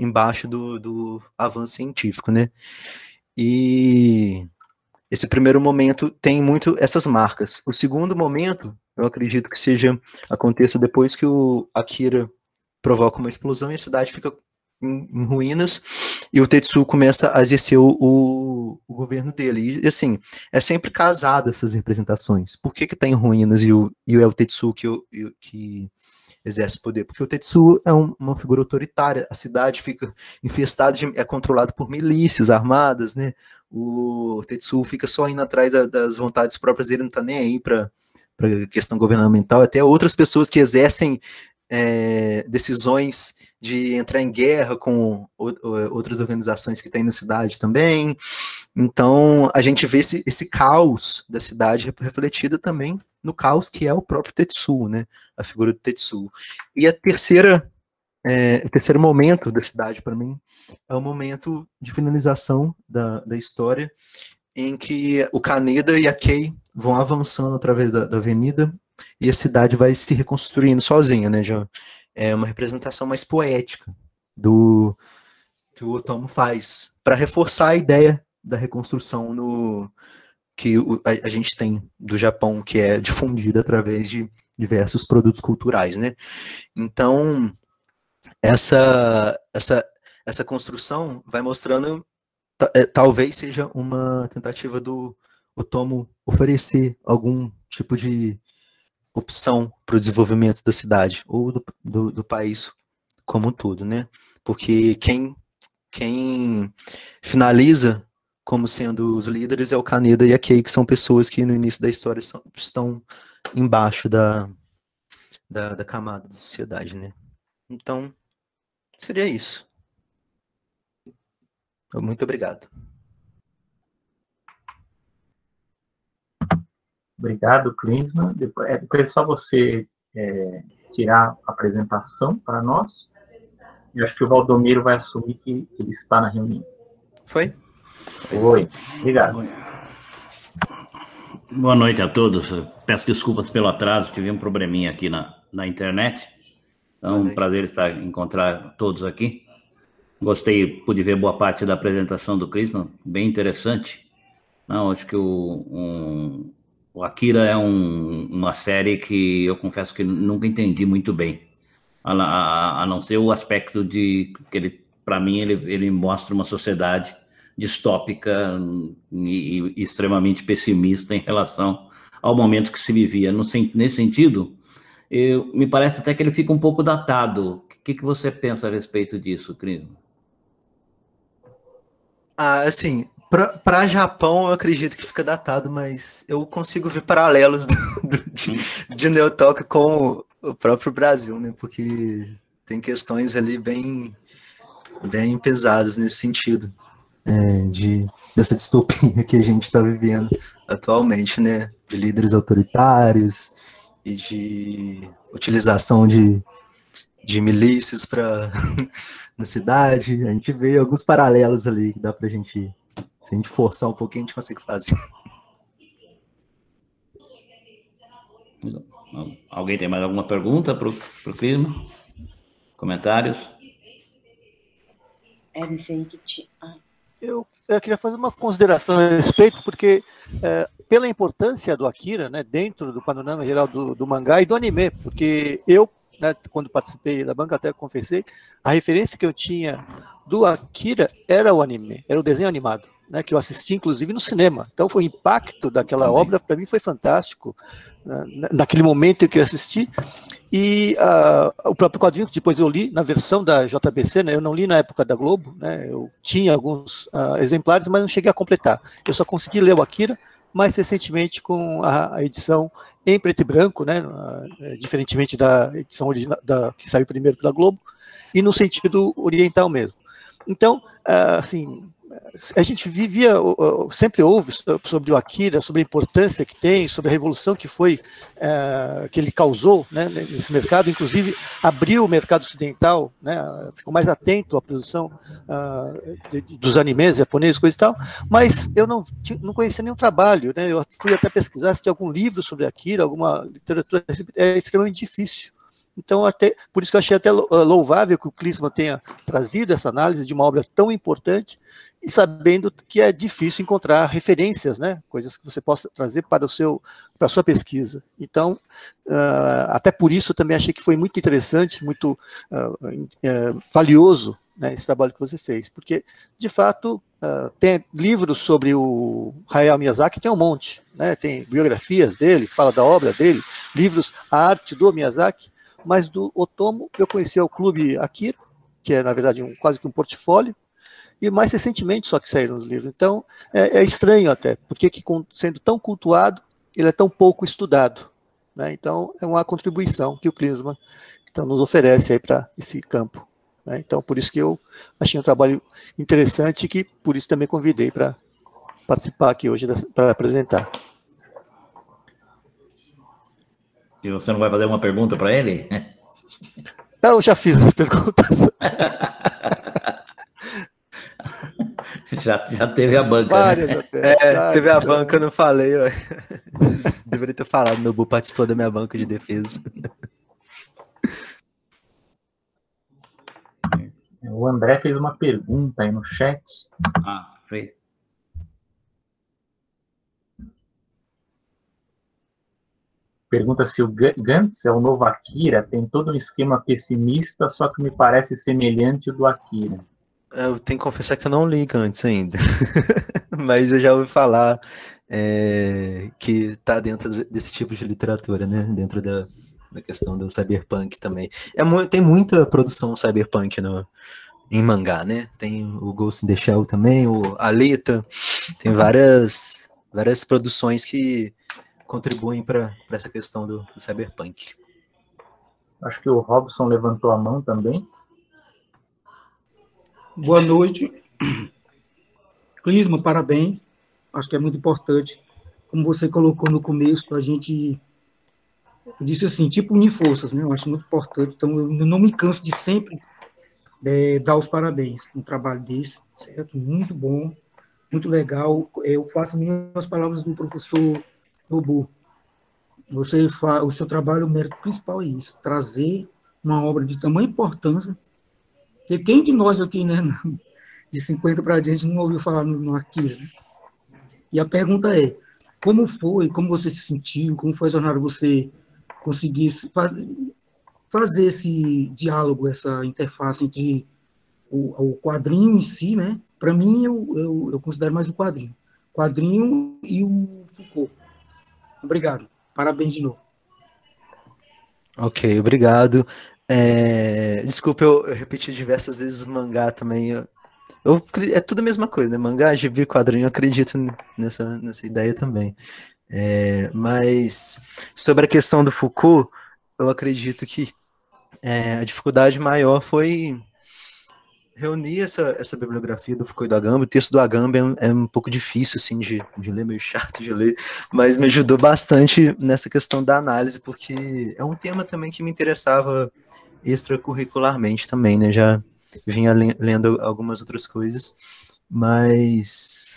embaixo do avanço científico, né? E esse primeiro momento tem muito essas marcas. O segundo momento, eu acredito que aconteça depois que o Akira provoca uma explosão e a cidade fica em ruínas e o Tetsuo começa a exercer o governo dele. E assim, é sempre casado essas representações. Por que tá em ruínas e é o Tetsuo que exerce poder? Porque o Tetsuo é uma figura autoritária, a cidade fica infestada, é controlada por milícias armadas, né? O Tetsuo fica só indo atrás das vontades próprias dele, não tá nem aí para questão governamental, até outras pessoas que exercem decisões de entrar em guerra com outras organizações que tem na cidade também. Então, a gente vê esse caos da cidade refletida também no caos que é o próprio Tetsuo, né? A figura do Tetsuo. E o terceiro momento da cidade, para mim, é o momento de finalização da história, em que o Kaneda e a Kei vão avançando através da avenida e a cidade vai se reconstruindo sozinha, né? Já é uma representação mais poética que o Otomo faz para reforçar a ideia da reconstrução que a gente tem do Japão, que é difundida através de diversos produtos culturais, né? Então, essa construção vai mostrando, talvez seja uma tentativa do Otomo oferecer algum tipo de opção para o desenvolvimento da cidade, ou do país como um todo, né? Porque quem finaliza como sendo os líderes é o Kaneda e a Kei, que são pessoas que no início da história estão embaixo da camada da sociedade, né? Então, seria isso. Muito obrigado. Obrigado, Klinsmann. Depois é só você tirar a apresentação para nós. Eu acho que o Valdomiro vai assumir que ele está na reunião. Foi? Foi. Obrigado. Boa noite a todos. Peço desculpas pelo atraso, tive um probleminha aqui na internet. Então, é um prazer encontrar todos aqui. Pude ver boa parte da apresentação do Klinsmann, bem interessante. Não, acho que o Akira é uma série que eu confesso que nunca entendi muito bem, a não ser o aspecto de que ele, para mim, ele mostra uma sociedade distópica e extremamente pessimista em relação ao momento que se vivia. Nesse sentido, me parece até que ele fica um pouco datado. O que você pensa a respeito disso, Cris? Assim, Para Japão, eu acredito que fica datado, mas eu consigo ver paralelos de Neo Tokyo com o próprio Brasil, né? Porque tem questões ali bem pesadas nesse sentido, dessa distopia que a gente está vivendo atualmente, né? De líderes autoritários e de utilização de milícias na cidade. A gente vê alguns paralelos ali que dá pra gente, se a gente forçar um pouquinho, a gente consegue fazer. Alguém tem mais alguma pergunta para o Clisma? Comentários? Eu queria fazer uma consideração a respeito, porque pela importância do Akira, né, dentro do panorama geral do mangá e do anime, porque eu, né, quando participei da banca, até confessei, a referência que eu tinha do Akira era o anime, era o desenho animado, né, que eu assisti inclusive no cinema. Então foi o impacto daquela obra, para mim foi fantástico, naquele momento em que eu assisti. E o próprio quadrinho, que depois eu li na versão da JBC, né, eu não li na época da Globo, né, eu tinha alguns exemplares, mas não cheguei a completar. Eu só consegui ler o Akira mais recentemente com a edição em preto e branco, né, diferentemente da edição original, que saiu primeiro pela Globo, e no sentido oriental mesmo. Então, assim, a gente sempre ouve sobre o Akira, sobre a importância que tem, sobre a revolução que foi, que ele causou, né, nesse mercado, inclusive abriu o mercado ocidental, né, ficou mais atento à produção dos animes japoneses, coisa e tal, mas eu não conhecia nenhum trabalho, né, eu fui até pesquisar se tinha algum livro sobre Akira, alguma literatura, é extremamente difícil. Então, por isso que eu achei até louvável que o Clisman tenha trazido essa análise de uma obra tão importante, e sabendo que é difícil encontrar referências, né, coisas que você possa trazer para a sua pesquisa. Então, até por isso também achei que foi muito interessante, muito valioso, né, esse trabalho que você fez, porque, de fato, tem livros sobre o Hayao Miyazaki, tem um monte, né, tem biografias dele, que fala da obra dele, livros, a arte do Miyazaki, mas do Otomo eu conheci o Clube Akira, que é, na verdade, quase que um portfólio, e mais recentemente só que saíram os livros. Então, é estranho até, porque sendo tão cultuado, ele é tão pouco estudado, né? Então, é uma contribuição que o Clisman nos oferece aí para esse campo, né? Então, por isso que eu achei um trabalho interessante e que, por isso, também convidei para participar aqui hoje, para apresentar. E você não vai fazer uma pergunta para ele? Eu já fiz as perguntas. Já teve a banca, várias, né? Até, teve a banca, eu não falei. Deveria ter falado, Nobu participou da minha banca de defesa. O André fez uma pergunta aí no chat. Fez. Pergunta se o Gantz é o novo Akira, tem todo um esquema pessimista, só que me parece semelhante ao do Akira. Eu tenho que confessar que eu não li Gantz ainda, mas eu já ouvi falar que está dentro desse tipo de literatura, né? Dentro da questão do cyberpunk também. Tem muita produção cyberpunk em mangá, né? Tem o Ghost in the Shell também, o Alita, tem várias produções que contribuem para essa questão do cyberpunk. Acho que o Robson levantou a mão também. Boa noite. Clisman, parabéns. Acho que é muito importante. Como você colocou no começo, a gente disse assim, tipo unir forças, né? Eu acho muito importante. Então, eu não me canso de sempre dar os parabéns um trabalho desse, certo? Muito bom, muito legal. Eu faço minhas palavras do professor Nobu. O seu trabalho, o mérito principal é isso, trazer uma obra de tamanha importância, porque quem de nós aqui, né, de 50 para diante, não ouviu falar no Akira? E a pergunta é, como você se sentiu, como foi a jornada você conseguir fazer esse diálogo, essa interface entre o quadrinho em si, né? Para mim, eu considero mais o quadrinho e o Foucault. Obrigado. Parabéns de novo. Ok, obrigado. Desculpa, eu repeti diversas vezes mangá também. É tudo a mesma coisa, né? Mangá, gibi, quadrinho, eu acredito nessa ideia também. Mas sobre a questão do Foucault, eu acredito que a dificuldade maior foi reunir essa bibliografia do Foucault e do Agamben. O texto do Agamben é um pouco difícil assim, de ler, meio chato de ler, mas me ajudou bastante nessa questão da análise, porque é um tema também que me interessava extracurricularmente também, né? Já vinha lendo algumas outras coisas, mas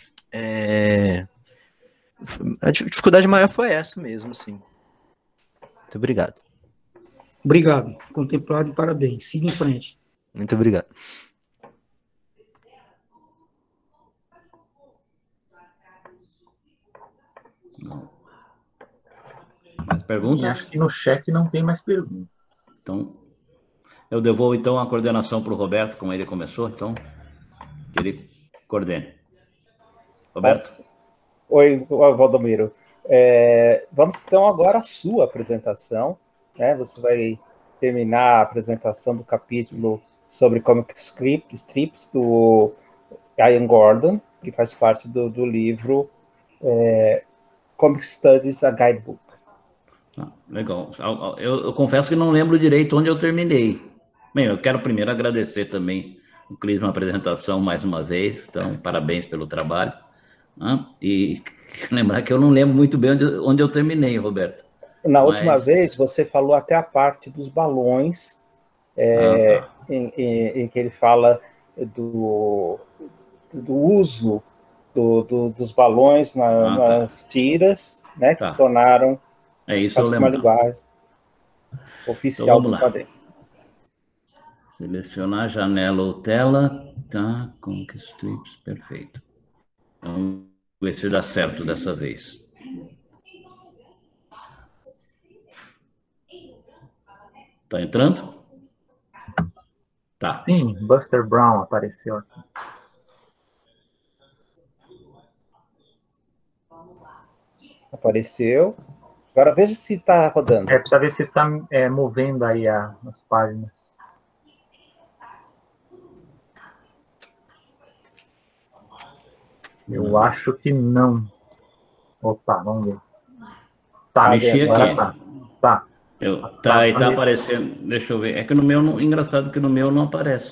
a dificuldade maior foi essa mesmo, assim. Muito obrigado. Obrigado. Contemplado e parabéns. Siga em frente. Muito obrigado. Mais perguntas? Acho que no chat não tem mais perguntas. Então, eu devolvo então a coordenação para o Roberto, como ele começou, então, que ele coordene. Roberto? Oi, Valdomiro. Vamos então agora à sua apresentação, né? Você vai terminar a apresentação do capítulo sobre Comic Strips do Ian Gordon, que faz parte do livro Comic Studies, a Guidebook. Legal. Eu confesso que não lembro direito onde eu terminei. Bem, eu quero primeiro agradecer também o Clisma a apresentação mais uma vez, então parabéns pelo trabalho. E lembrar que eu não lembro muito bem onde eu terminei, Roberto. Na última vez, você falou até a parte dos balões, em que ele fala do uso dos balões nas tiras, né, que se tornaram uma linguagem oficial então, dos quadrinhos. Selecionar janela ou tela, tá? Comic Strips, perfeito. Vamos ver se dá certo dessa vez. Tá entrando? Tá. Sim, Buster Brown apareceu aqui. Apareceu. Agora veja se está rodando. Precisa ver se está movendo aí as páginas. Eu acho que não. Opa, vamos ver. Tá, mexi agora aqui. Tá. Tá aparecendo. Deixa eu ver. É que no meu, engraçado que no meu não aparece.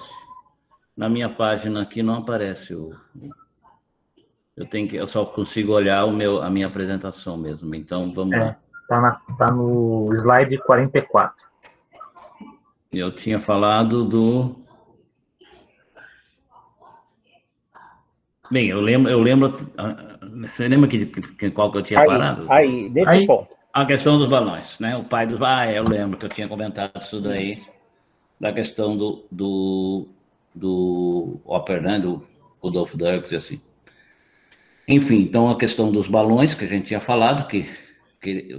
Na minha página aqui não aparece eu só consigo olhar a minha apresentação mesmo. Então vamos lá. Tá no slide 44. Eu tinha falado do. Bem, eu lembro. Você lembra qual que eu tinha parado? Nesse ponto. A questão dos balões, né? O pai dos. Eu lembro que eu tinha comentado isso daí, da questão do Hopper, né? Do Rudolf Dirks e assim. Enfim, então a questão dos balões, que a gente tinha falado,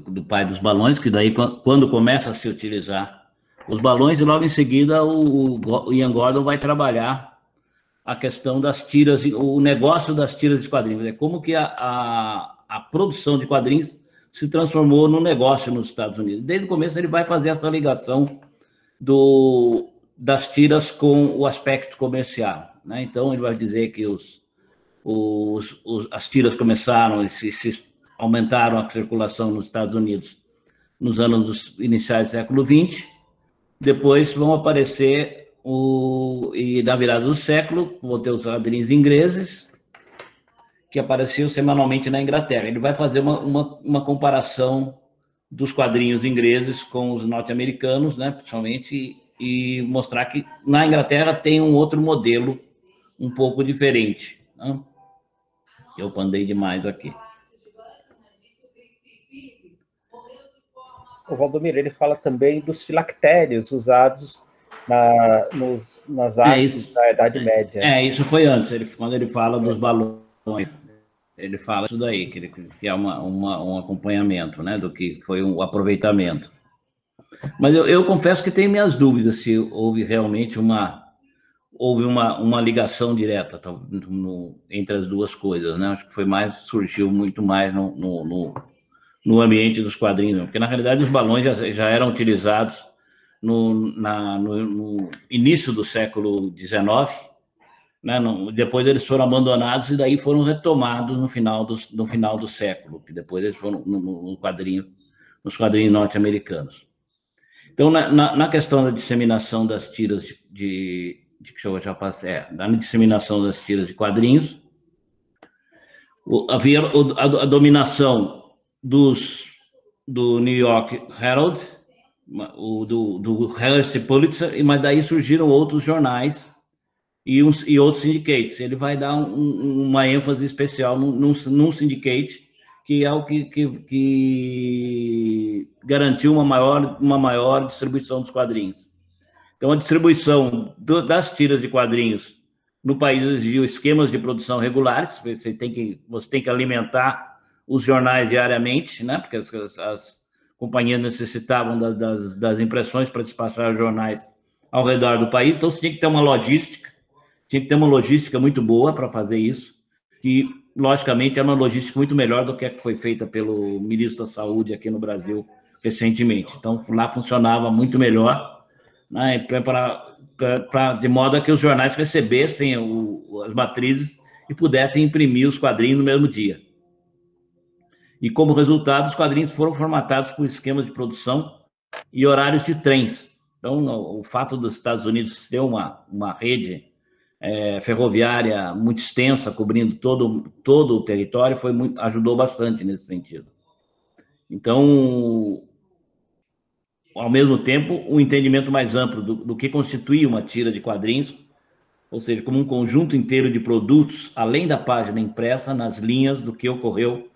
do pai dos balões, que daí quando começa a se utilizar os balões, e logo em seguida o Ian Gordon vai trabalhar a questão das tiras, o negócio das tiras de quadrinhos, né? Como que a produção de quadrinhos se transformou num negócio nos Estados Unidos. Desde o começo ele vai fazer essa ligação das tiras com o aspecto comercial, né? Então ele vai dizer que as tiras começaram e se aumentaram a circulação nos Estados Unidos nos anos iniciais do século XX, depois vão aparecer e na virada do século vão ter os quadrinhos ingleses, que apareciam semanalmente na Inglaterra. Ele vai fazer uma comparação dos quadrinhos ingleses com os norte-americanos, né, principalmente, e mostrar que na Inglaterra tem um outro modelo um pouco diferente, né? Eu pandei demais aqui. O Valdomiro, ele fala também dos filactérios usados nas artes da Idade Média. Isso foi antes, quando ele fala dos balões, ele fala isso daí, que é um acompanhamento, né, do que foi o aproveitamento. Mas eu confesso que tenho minhas dúvidas se houve realmente uma ligação direta entre as duas coisas, né? Acho que surgiu muito mais no ambiente dos quadrinhos, porque na realidade os balões já eram utilizados no início do século XIX, né? Depois eles foram abandonados e daí foram retomados no final do século, que depois eles foram nos quadrinhos norte-americanos. Então, na questão da disseminação das tiras da disseminação das tiras de quadrinhos, havia a dominação do New York Herald, do Hearst e Pulitzer, mas daí surgiram outros jornais e outros syndicates. Ele vai dar uma ênfase especial num syndicate, que é o que garantiu uma maior distribuição dos quadrinhos. Então, a distribuição das tiras de quadrinhos no país exigiu esquemas de produção regulares. Você tem que alimentar os jornais diariamente, né? Porque as companhias necessitavam das impressões para despachar jornais ao redor do país. Então, você tinha que ter uma logística muito boa para fazer isso, que, logicamente, é uma logística muito melhor do que a que foi feita pelo ministro da Saúde aqui no Brasil recentemente. Então, lá funcionava muito melhor, né, de modo a que os jornais recebessem as matrizes e pudessem imprimir os quadrinhos no mesmo dia. E, como resultado, os quadrinhos foram formatados por esquemas de produção e horários de trens. Então, o fato dos Estados Unidos ter uma rede ferroviária muito extensa, cobrindo todo o território, ajudou bastante nesse sentido. Então, ao mesmo tempo, um entendimento mais amplo do que constitui uma tira de quadrinhos, ou seja, como um conjunto inteiro de produtos, além da página impressa, nas linhas do que ocorreu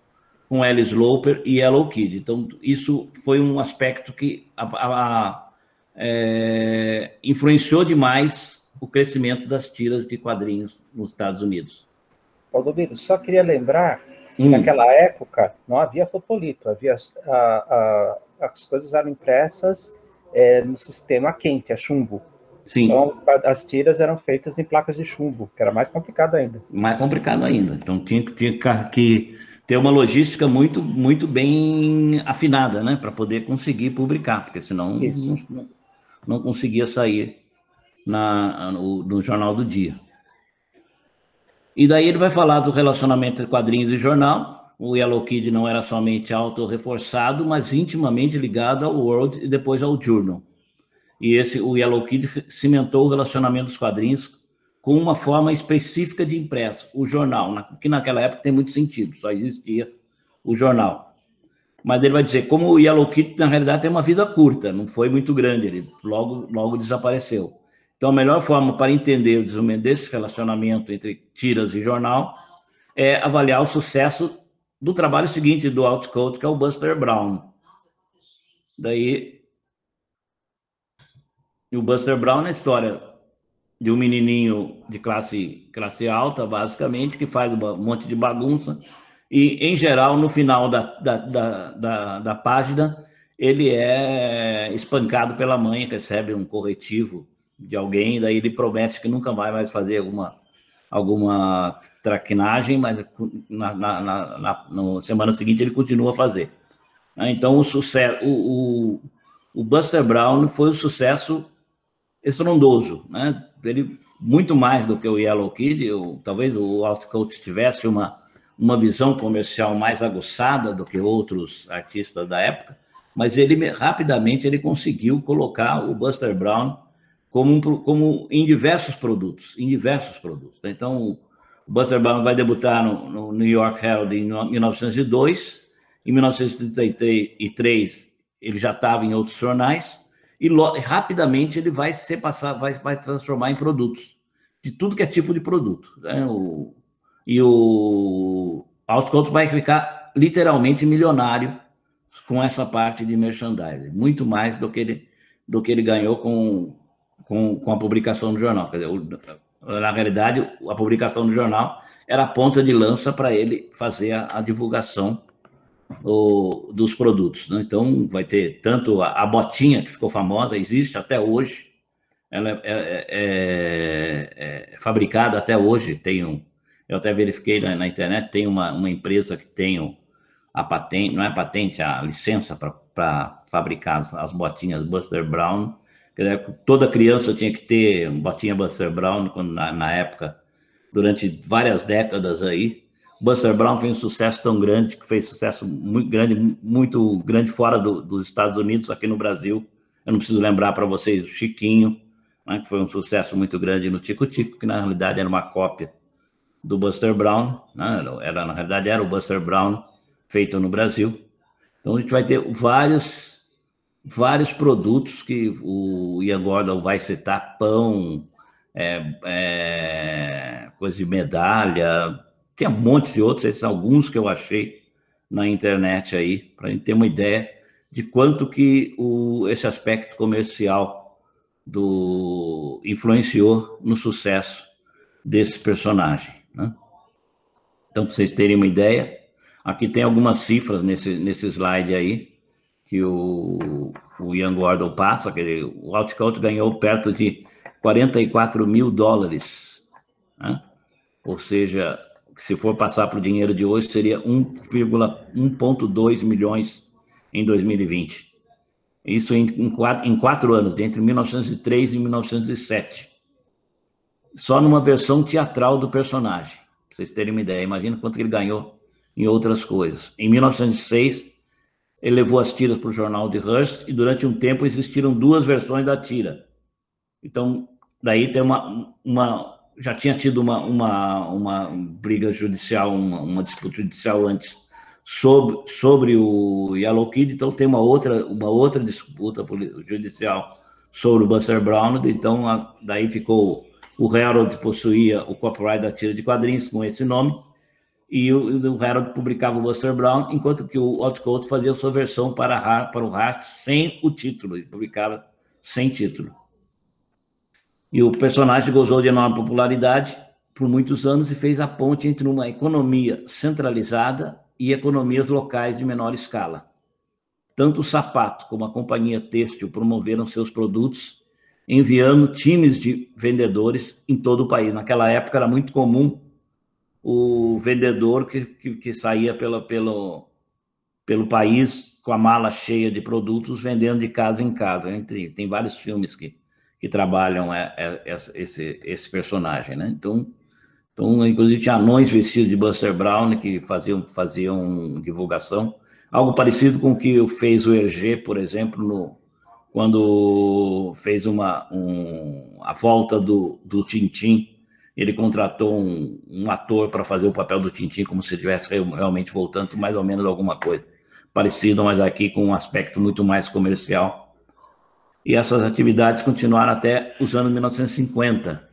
com Alice Loper e Yellow Kid. Então, isso foi um aspecto que influenciou demais o crescimento das tiras de quadrinhos nos Estados Unidos. Valdomiro, só queria lembrar que naquela época não havia fotolito, as coisas eram impressas no sistema quente, a chumbo. Sim. Então, as tiras eram feitas em placas de chumbo, que era mais complicado ainda. Mais complicado ainda. Então, tinha que ter uma logística muito, muito bem afinada, né, para poder conseguir publicar, porque senão não conseguia sair no Jornal do Dia. E daí ele vai falar do relacionamento entre quadrinhos e jornal. O Yellow Kid não era somente auto-reforçado, mas intimamente ligado ao World e depois ao Journal. E o Yellow Kid cimentou o relacionamento dos quadrinhos com uma forma específica de impresso, o jornal, que naquela época tem muito sentido, só existia o jornal. Mas ele vai dizer, como o Yellow Kid, na realidade, tem uma vida curta, não foi muito grande, ele logo desapareceu. Então, a melhor forma para entender o desenvolvimento desse relacionamento entre tiras e jornal é avaliar o sucesso do trabalho seguinte do Outcoat, que é o Buster Brown. Daí, o Buster Brown é a história de um menininho de classe alta, basicamente, que faz um monte de bagunça, e, em geral, no final da página, ele é espancado pela mãe, recebe um corretivo de alguém, daí ele promete que nunca mais fazer alguma traquinagem, mas na semana seguinte ele continua a fazer. Então, o Buster Brown foi um sucesso estrondoso, né? Ele, muito mais do que o Yellow Kid, talvez o Outcoat tivesse uma visão comercial mais aguçada do que outros artistas da época, mas rapidamente ele conseguiu colocar o Buster Brown como em diversos produtos. Tá? Então, o Buster Brown vai debutar no New York Herald em 1902, em 1933 ele já estava em outros jornais, e rapidamente ele vai transformar em produtos, de tudo que é tipo de produto. Né? E o Outcoat vai ficar literalmente milionário com essa parte de merchandising, muito mais do que ele ganhou com a publicação do jornal. Quer dizer, na realidade, a publicação do jornal era a ponta de lança para ele fazer a divulgação dos produtos. Né? Então, vai ter tanto a botinha, que ficou famosa, existe até hoje, ela é fabricada até hoje, eu até verifiquei na internet, tem uma empresa que tem a patente, não é a patente, a licença para fabricar as botinhas Buster Brown. Toda criança tinha que ter botinha Buster Brown, quando na época durante várias décadas aí. Buster Brown fez um sucesso tão grande, que fez sucesso muito grande fora dos Estados Unidos, aqui no Brasil. Eu não preciso lembrar para vocês o Chiquinho, né, que foi um sucesso muito grande no Tico Tico, que na realidade era uma cópia do Buster Brown, né, na realidade era o Buster Brown feito no Brasil. Então a gente vai ter vários produtos que o Ian Gordon vai citar, pão, coisa de medalha, tem um monte de outros, esses são alguns que eu achei na internet aí, para a gente ter uma ideia de quanto que esse aspecto comercial influenciou no sucesso desse personagem, né? Então, para vocês terem uma ideia, aqui tem algumas cifras nesse slide aí, que o Ian Gordon passa, que o Outcoat ganhou perto de $44 mil, né? Ou seja, se for passar para o dinheiro de hoje, seria 1,2 milhões em 2020. Isso em 4 anos, entre 1903 e 1907. Só numa versão teatral do personagem, para vocês terem uma ideia. Imagina quanto ele ganhou em outras coisas. Em 1906, ele levou as tiras para o jornal de Hearst e durante um tempo existiram 2 versões da tira. Então, daí tem já tinha tido uma briga judicial, uma disputa judicial antes sobre o Yellow Kid, então tem uma outra disputa judicial sobre o Buster Brown, então daí ficou, o Herald possuía o copyright da tira de quadrinhos com esse nome, e o Herald publicava o Buster Brown, enquanto que o Outcoat fazia a sua versão para o Hearst sem o título, ele publicava sem título. E o personagem gozou de enorme popularidade por muitos anos e fez a ponte entre uma economia centralizada e economias locais de menor escala. Tanto o Sapato como a companhia têxtil promoveram seus produtos, enviando times de vendedores em todo o país. Naquela época era muito comum o vendedor que saía pelo país com a mala cheia de produtos, vendendo de casa em casa. Tem vários filmes que trabalham esse personagem, né? Então, inclusive, tinha anões vestidos de Buster Brown que faziam divulgação. Algo parecido com o que fez o Hergé, por exemplo, quando fez a volta do Tintin. Ele contratou um ator para fazer o papel do Tintin, como se estivesse realmente voltando, mais ou menos alguma coisa parecida, mas aqui com um aspecto muito mais comercial. E essas atividades continuaram até os anos 1950,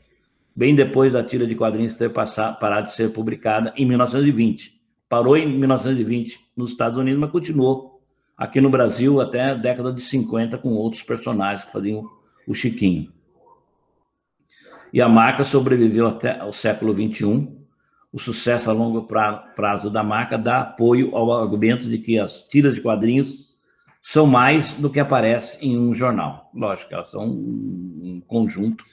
bem depois da tira de quadrinhos ter parado de ser publicada em 1920. Parou em 1920 nos Estados Unidos, mas continuou aqui no Brasil até a década de 50 com outros personagens que faziam o Chiquinho. E a marca sobreviveu até ao século XXI. O sucesso a longo prazo da marca dá apoio ao argumento de que as tiras de quadrinhos são mais do que aparece em um jornal. Lógico, elas são um conjunto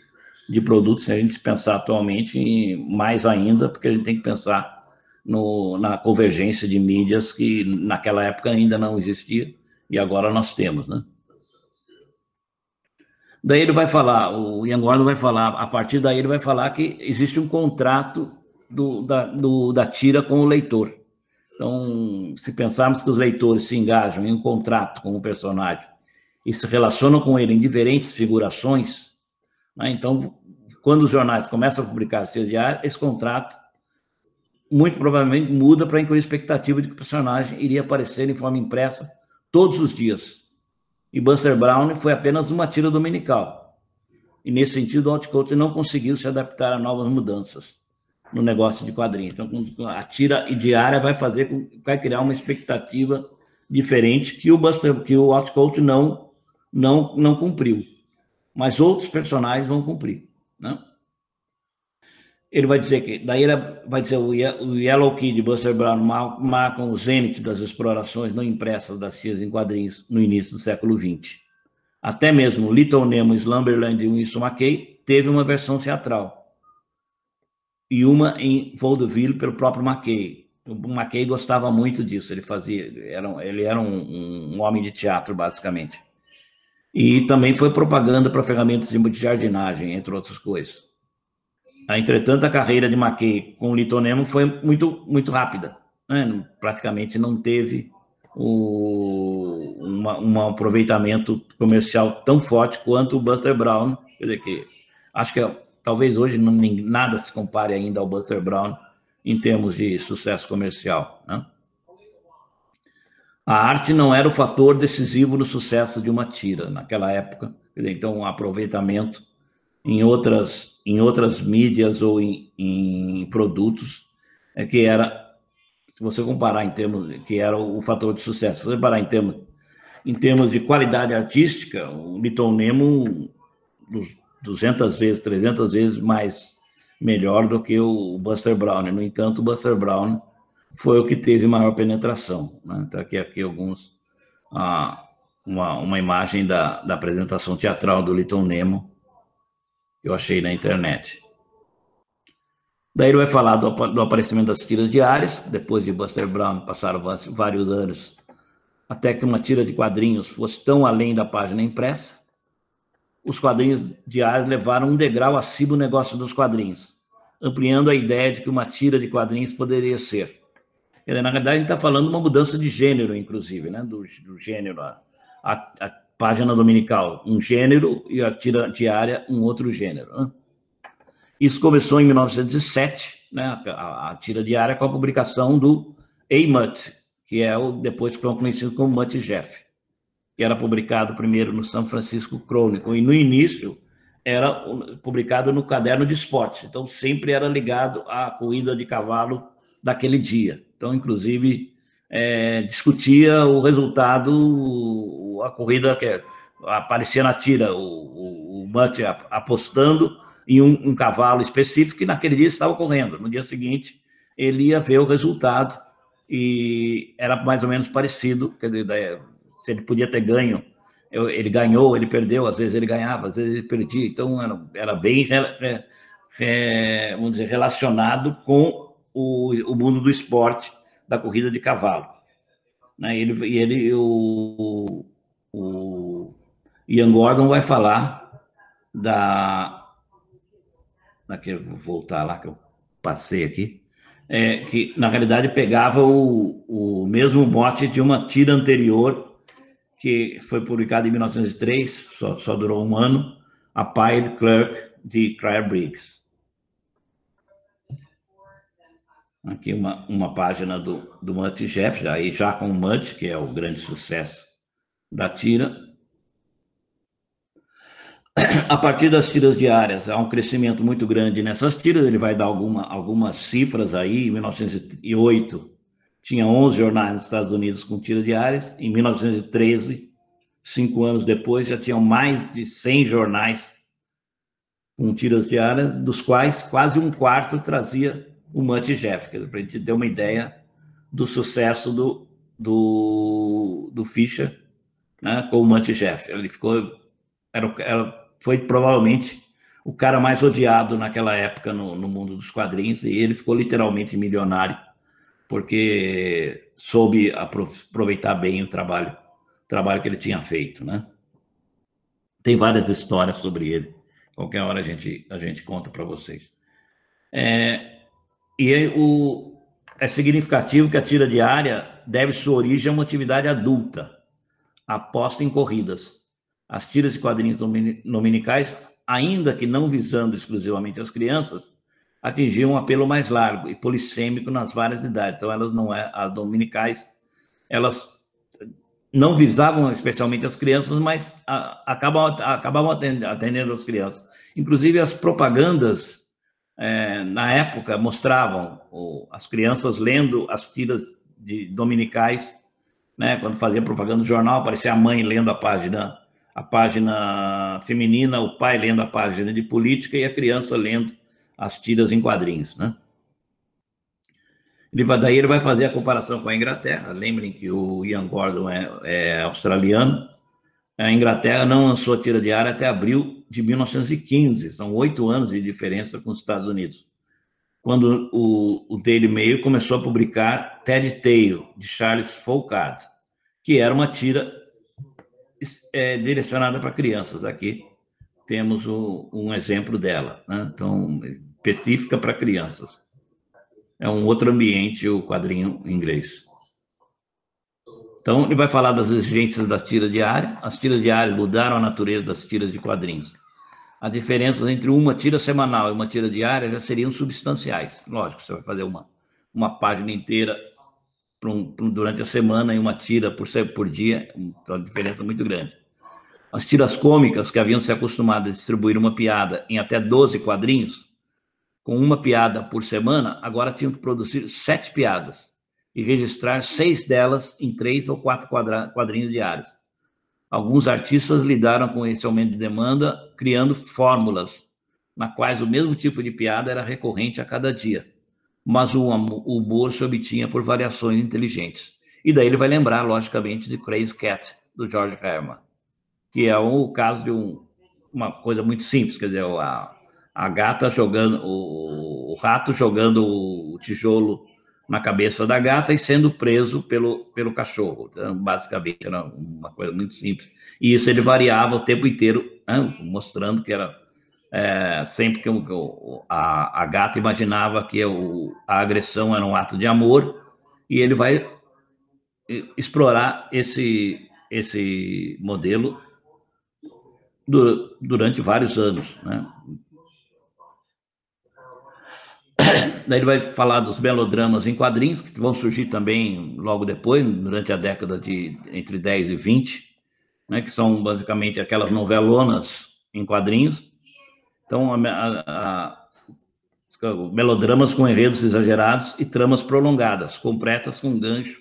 de produtos, se a gente pensar atualmente, e mais ainda, porque a gente tem que pensar na convergência de mídias que naquela época ainda não existia, e agora nós temos, né? Daí ele vai falar, o Ian Gordon vai falar, a partir daí ele vai falar que existe um contrato da tira com o leitor. Então, se pensarmos que os leitores se engajam em um contrato com o personagem e se relacionam com ele em diferentes figurações, né? Então, quando os jornais começam a publicar as tiras diárias, esse contrato muito provavelmente muda para incluir a expectativa de que o personagem iria aparecer em forma impressa todos os dias. E Buster Brown foi apenas uma tira dominical. E, nesse sentido, o Outcoat não conseguiu se adaptar a novas mudanças no negócio de quadrinhos. Então, a tira diária vai criar uma expectativa diferente que o Outcoat não cumpriu. Mas outros personagens vão cumprir, né? Ele vai dizer que, daí ele vai dizer, o Yellow Kid e Buster Brown marcam o zênite das explorações não impressas das tiras em quadrinhos no início do século XX. Até mesmo Little Nemo, Slumberland e Winston McCay teve uma versão teatral. E uma em Vaudeville pelo próprio McCay. O McCay gostava muito disso, ele era um homem de teatro, basicamente. E também foi propaganda para ferramentas de jardinagem, entre outras coisas. Entretanto, a carreira de Mackay com o Little Nemo foi muito rápida, né? Praticamente não teve um aproveitamento comercial tão forte quanto o Buster Brown. Quer dizer que acho que talvez hoje nada se compare ainda ao Buster Brown em termos de sucesso comercial, né? A arte não era o fator decisivo no sucesso de uma tira naquela época. Quer dizer, então, o aproveitamento em outras mídias ou em produtos que era, se você comparar em termos, que era o fator de sucesso, se você comparar em termos de qualidade artística, o Little Nemo 200 vezes, 300 vezes mais melhor do que o Buster Brown. No entanto, o Buster Brown foi o que teve maior penetração, né? Então, aqui alguns, uma imagem da apresentação teatral do Little Nemo, que eu achei na internet. Daí ele vai falar do aparecimento das tiras diárias. Depois de Buster Brown, passaram vários anos, até que uma tira de quadrinhos fosse tão além da página impressa. Os quadrinhos diários levaram um degrau acima do negócio dos quadrinhos, ampliando a ideia de que uma tira de quadrinhos poderia ser. Na verdade, a gente está falando de uma mudança de gênero, inclusive, né? Do gênero, a página dominical, um gênero, e a tira diária, um outro gênero, né? Isso começou em 1907, né? A tira diária com a publicação do A. Mutt, que é depois que foi conhecido como Mutt Jeff, que era publicado primeiro no San Francisco Chronicle, e no início era publicado no caderno de esporte, então sempre era ligado à corrida de cavalo daquele dia. Então, inclusive, discutia o resultado, a corrida que aparecia na tira, o Mutt apostando em um cavalo específico, e naquele dia estava correndo. No dia seguinte, ele ia ver o resultado, e era mais ou menos parecido, quer dizer, se ele podia ter ganho, ele ganhou, ele perdeu, às vezes ele ganhava, às vezes ele perdia. Então, era bem, vamos dizer, relacionado com o mundo do esporte, da corrida de cavalo, né? O Ian Gordon vai falar eu vou voltar lá que eu passei aqui, que na realidade pegava o mesmo mote de uma tira anterior, que foi publicada em 1903, só durou um ano, a Pied Clerk de Claire Briggs. Aqui uma página do Mutt Jeff, já com o Mutt, que é o grande sucesso da tira. A partir das tiras diárias, há um crescimento muito grande nessas tiras. Ele vai dar algumas cifras aí. Em 1908, tinha 11 jornais nos Estados Unidos com tiras diárias. Em 1913, 5 anos depois, já tinham mais de 100 jornais com tiras diárias, dos quais quase um quarto trazia o Mutt Jeff, para a gente ter uma ideia do sucesso do Fischer, né, com o Mutt Jeff. Ele foi provavelmente o cara mais odiado naquela época no mundo dos quadrinhos, e ele ficou literalmente milionário, porque soube aproveitar bem o trabalho que ele tinha feito, né? Tem várias histórias sobre ele. Qualquer hora a gente conta para vocês. É significativo que a tira diária deve sua origem a uma atividade adulta, aposta em corridas. As tiras de quadrinhos dominicais, ainda que não visando exclusivamente as crianças, atingiam um apelo mais largo e polissêmico nas várias idades. Então, as dominicais, elas não visavam especialmente as crianças, mas acabavam atendendo as crianças. Inclusive, as propagandas, na época, mostravam as crianças lendo as tiras dominicais, né? Quando fazia propaganda no jornal, aparecia a mãe lendo a página feminina, o pai lendo a página de política e a criança lendo as tiras em quadrinhos, né? Daí ele vai fazer a comparação com a Inglaterra. Lembrem que o Ian Gordon é australiano. A Inglaterra não lançou a tira diária até abril de 1915. São 8 anos de diferença com os Estados Unidos, quando o Daily Mail começou a publicar Teddy Tale, de Charles Foucault, que era uma tira direcionada para crianças. Aqui temos um exemplo dela, né? Então, específica para crianças. É um outro ambiente o quadrinho em inglês. Então, ele vai falar das exigências da tira diária. As tiras diárias mudaram a natureza das tiras de quadrinhos. A diferença entre uma tira semanal e uma tira diária já seriam substanciais. Lógico, você vai fazer uma página inteira durante a semana e uma tira por dia, então, uma diferença muito grande. As tiras cômicas, que haviam se acostumado a distribuir uma piada em até 12 quadrinhos, com uma piada por semana, agora tinham que produzir 7 piadas e registrar 6 delas em 3 ou 4 quadrinhos diários. Alguns artistas lidaram com esse aumento de demanda, criando fórmulas, na quais o mesmo tipo de piada era recorrente a cada dia, mas o humor se obtinha por variações inteligentes. E daí ele vai lembrar, logicamente, de Crazy Cat, do George Herman, que é o caso de uma coisa muito simples, quer dizer, a gata jogando, o rato jogando o tijolo na cabeça da gata e sendo preso pelo cachorro. Então, basicamente, era uma coisa muito simples. E isso ele variava o tempo inteiro, mostrando que era sempre que a gata imaginava que a agressão era um ato de amor, e ele vai explorar esse modelo durante vários anos, né? Daí ele vai falar dos melodramas em quadrinhos, que vão surgir também logo depois, durante a década de entre 10 e 20, né, que são basicamente aquelas novelonas em quadrinhos. Então, melodramas com enredos exagerados e tramas prolongadas, completas com gancho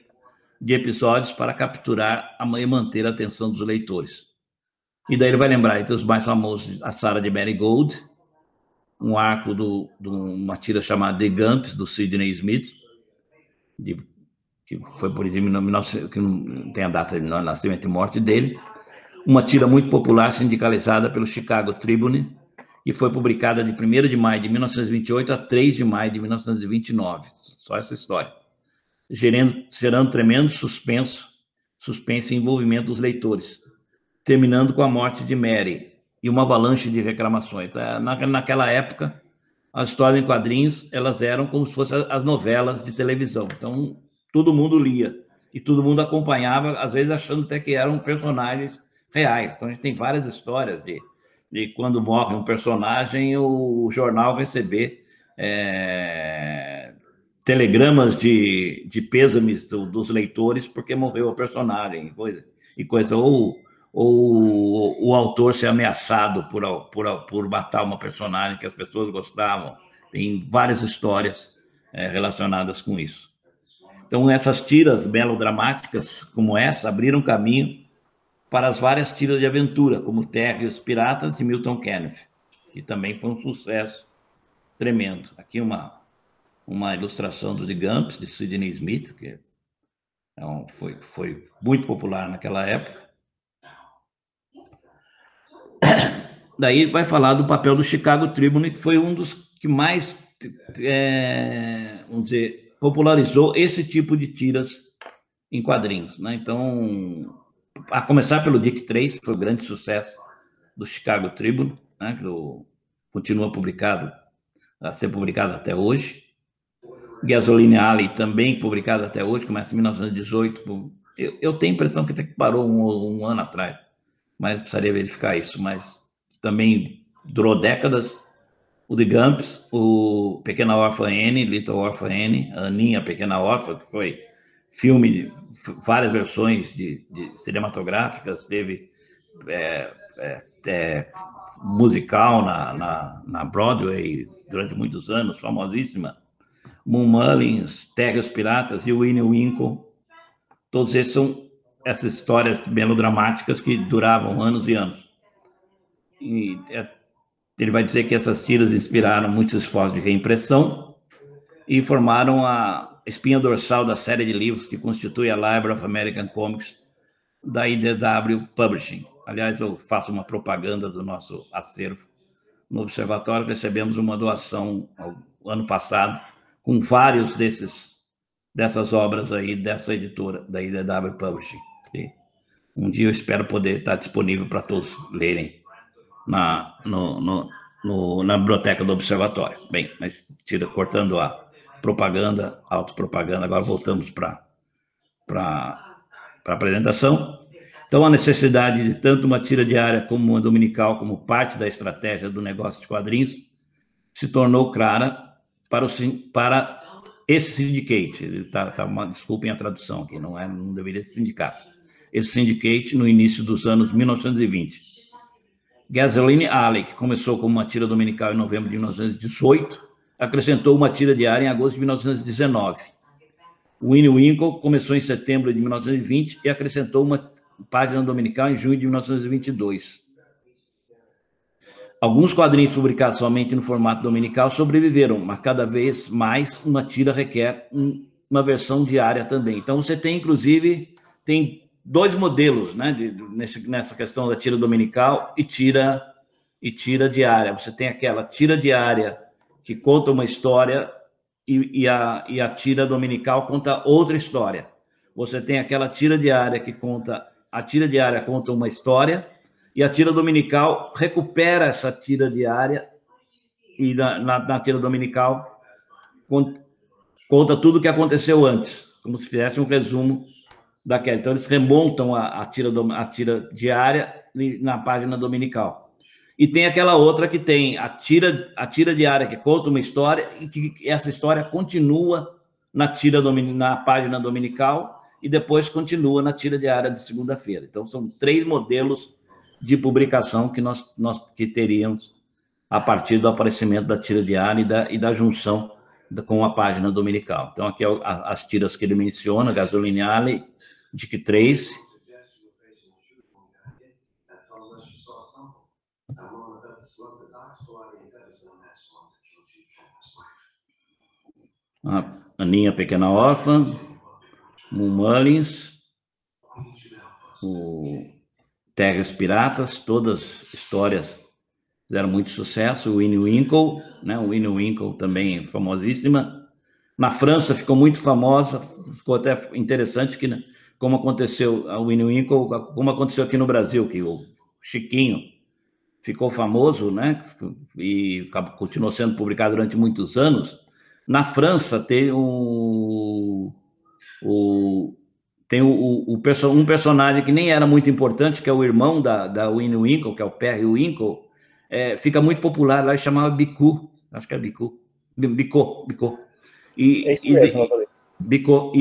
de episódios para capturar e manter a atenção dos leitores. E daí ele vai lembrar, entre os mais famosos, a Sarah de Marigold, um arco de uma tira chamada The Gumps, do Sidney Smith, que foi por exemplo, em 1900, que não tem a data de nascimento e morte dele, uma tira muito popular sindicalizada pelo Chicago Tribune, e foi publicada de 1º de maio de 1928 a 3 de maio de 1929, só essa história, gerando tremendo suspense e envolvimento dos leitores, terminando com a morte de Mary e uma avalanche de reclamações. Naquela época, as histórias em quadrinhos, elas eram como se fossem as novelas de televisão. Então, todo mundo lia e todo mundo acompanhava, às vezes achando até que eram personagens reais. Então, a gente tem várias histórias de quando morre um personagem, o jornal receber telegramas de pêsames dos leitores porque morreu o personagem, ou o autor ser ameaçado por matar uma personagem que as pessoas gostavam. Tem várias histórias relacionadas com isso. Então, essas tiras melodramáticas como essa abriram caminho para as várias tiras de aventura, como Terra e os Piratas, de Milton Keynes, que também foi um sucesso tremendo. Aqui uma ilustração do The Gumps, de Sidney Smith, que foi muito popular naquela época. Daí vai falar do papel do Chicago Tribune, que foi um dos que mais, vamos dizer, popularizou esse tipo de tiras em quadrinhos, né? Então, a começar pelo Dick Tracy, foi um grande sucesso do Chicago Tribune, né? Que continua a ser publicado até hoje. Gasoline Alley, também publicado até hoje, começa em 1918. Eu tenho a impressão que até que parou um ano atrás, mas precisaria verificar isso, mas também durou décadas. O The Gumps, o Pequena Órfã Annie, Little Orphan Annie, a Aninha, Pequena Órfã, que foi filme, várias versões de cinematográficas, teve musical na Broadway durante muitos anos, famosíssima. Moon Mullins, Terra e os Piratas e o Winnie Winkle, todos esses são essas histórias melodramáticas que duravam anos e anos. E ele vai dizer que essas tiras inspiraram muitos esforços de reimpressão e formaram a espinha dorsal da série de livros que constitui a Library of American Comics da IDW Publishing. Aliás, eu faço uma propaganda do nosso acervo. No Observatório recebemos uma doação no ano passado com vários dessas obras aí, dessa editora, da IDW Publishing. E um dia eu espero poder estar disponível para todos lerem na biblioteca do Observatório. Bem, mas cortando a propaganda, autopropaganda, agora voltamos para a apresentação. Então, a necessidade de tanto uma tira diária como uma dominical, como parte da estratégia do negócio de quadrinhos, se tornou clara para esse syndicate. Desculpem a tradução aqui, não deveria ser sindicato. Esse syndicate no início dos anos 1920. Gasoline Alley, que começou como uma tira dominical em novembro de 1918, acrescentou uma tira diária em agosto de 1919. O Winnie Winkle começou em setembro de 1920 e acrescentou uma página dominical em junho de 1922. Alguns quadrinhos publicados somente no formato dominical sobreviveram, mas cada vez mais uma tira requer uma versão diária também. Então, você tem, inclusive, dois modelos, né, nessa questão da tira dominical e tira diária. Você tem aquela tira diária que conta uma história e a tira dominical conta outra história. Você tem aquela tira diária que conta... A tira diária conta uma história e a tira dominical recupera essa tira diária e na tira dominical conta tudo o que aconteceu antes, como se fizesse um resumo daquela. Então, eles remontam a tira diária na página dominical. E tem aquela outra que tem a tira diária que conta uma história e que essa história continua na página dominical e depois continua na tira diária de segunda-feira. Então, são 3 modelos de publicação que teríamos a partir do aparecimento da tira diária e da junção com a página dominical. Então, aqui as tiras que ele menciona, Gasoline Alley, Dick Tracy, a Aninha Pequena Órfã, Moon Mullins, o Terras Piratas, todas histórias fizeram muito sucesso. O Winnie Winkle, né? O Winnie Winkle também famosíssima. Na França ficou muito famosa, ficou até interessante que, como aconteceu a Winnie Winkle, como aconteceu aqui no Brasil, que o Chiquinho ficou famoso, né? E continuou sendo publicado durante muitos anos. Na França tem um personagem que nem era muito importante, que é o irmão da Winnie Winkle, que é o Perry Winkle, fica muito popular lá, e chamava Bicot, acho que é Bicot. E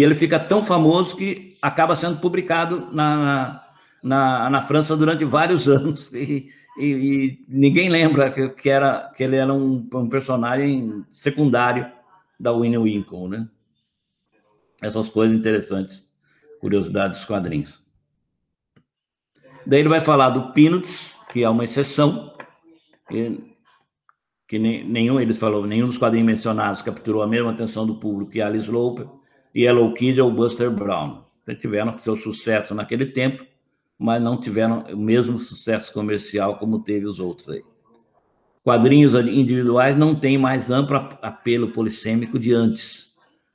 ele fica tão famoso que acaba sendo publicado na França durante vários anos, e ninguém lembra que ele era um personagem secundário da Winnie Winkle, né? Essas coisas interessantes, curiosidades dos quadrinhos. Daí ele vai falar do Peanuts, que é uma exceção, que nenhum dos quadrinhos mencionados capturou a mesma atenção do público que Alice Loper, e Hello Kitty ou Buster Brown. Então, tiveram seu sucesso naquele tempo, mas não tiveram o mesmo sucesso comercial como teve os outros aí. Quadrinhos individuais não têm mais amplo apelo polissêmico de antes,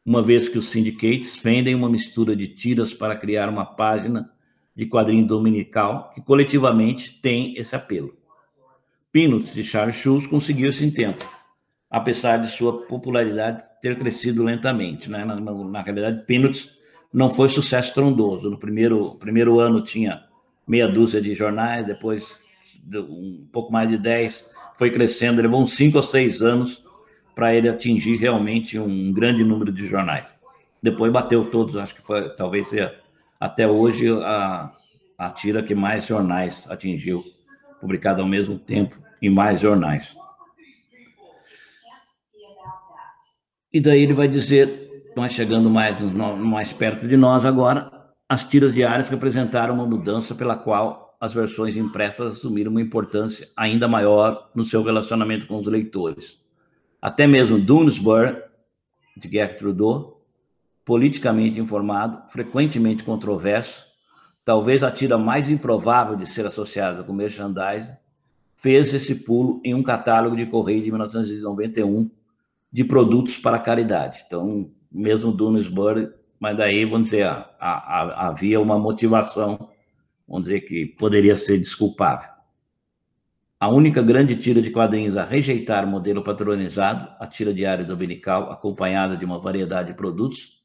uma vez que os syndicates vendem uma mistura de tiras para criar uma página de quadrinho dominical que coletivamente tem esse apelo. Peanuts de Charles Schulz conseguiu esse intento, apesar de sua popularidade ter crescido lentamente, né? Na realidade, Peanuts não foi sucesso trondoso. No primeiro ano tinha meia dúzia de jornais, depois um pouco mais de 10, foi crescendo, levou uns 5 ou 6 anos para ele atingir realmente um grande número de jornais. Depois bateu todos, acho que foi, talvez seja até hoje a tira que mais jornais atingiu, publicada ao mesmo tempo em mais jornais. E daí ele vai dizer, nós chegando mais perto de nós agora, as tiras diárias representaram uma mudança pela qual as versões impressas assumiram uma importância ainda maior no seu relacionamento com os leitores. Até mesmo Doonesbury, de Gertrude Trudeau, politicamente informado, frequentemente controverso, talvez a tira mais improvável de ser associada com merchandising, fez esse pulo em um catálogo de correio de 1991 de produtos para caridade. Então, mesmo Doonesbury, mas daí, vamos dizer, havia uma motivação, vamos dizer, que poderia ser desculpável. A única grande tira de quadrinhos a rejeitar o modelo padronizado, a tira diária dominical, acompanhada de uma variedade de produtos,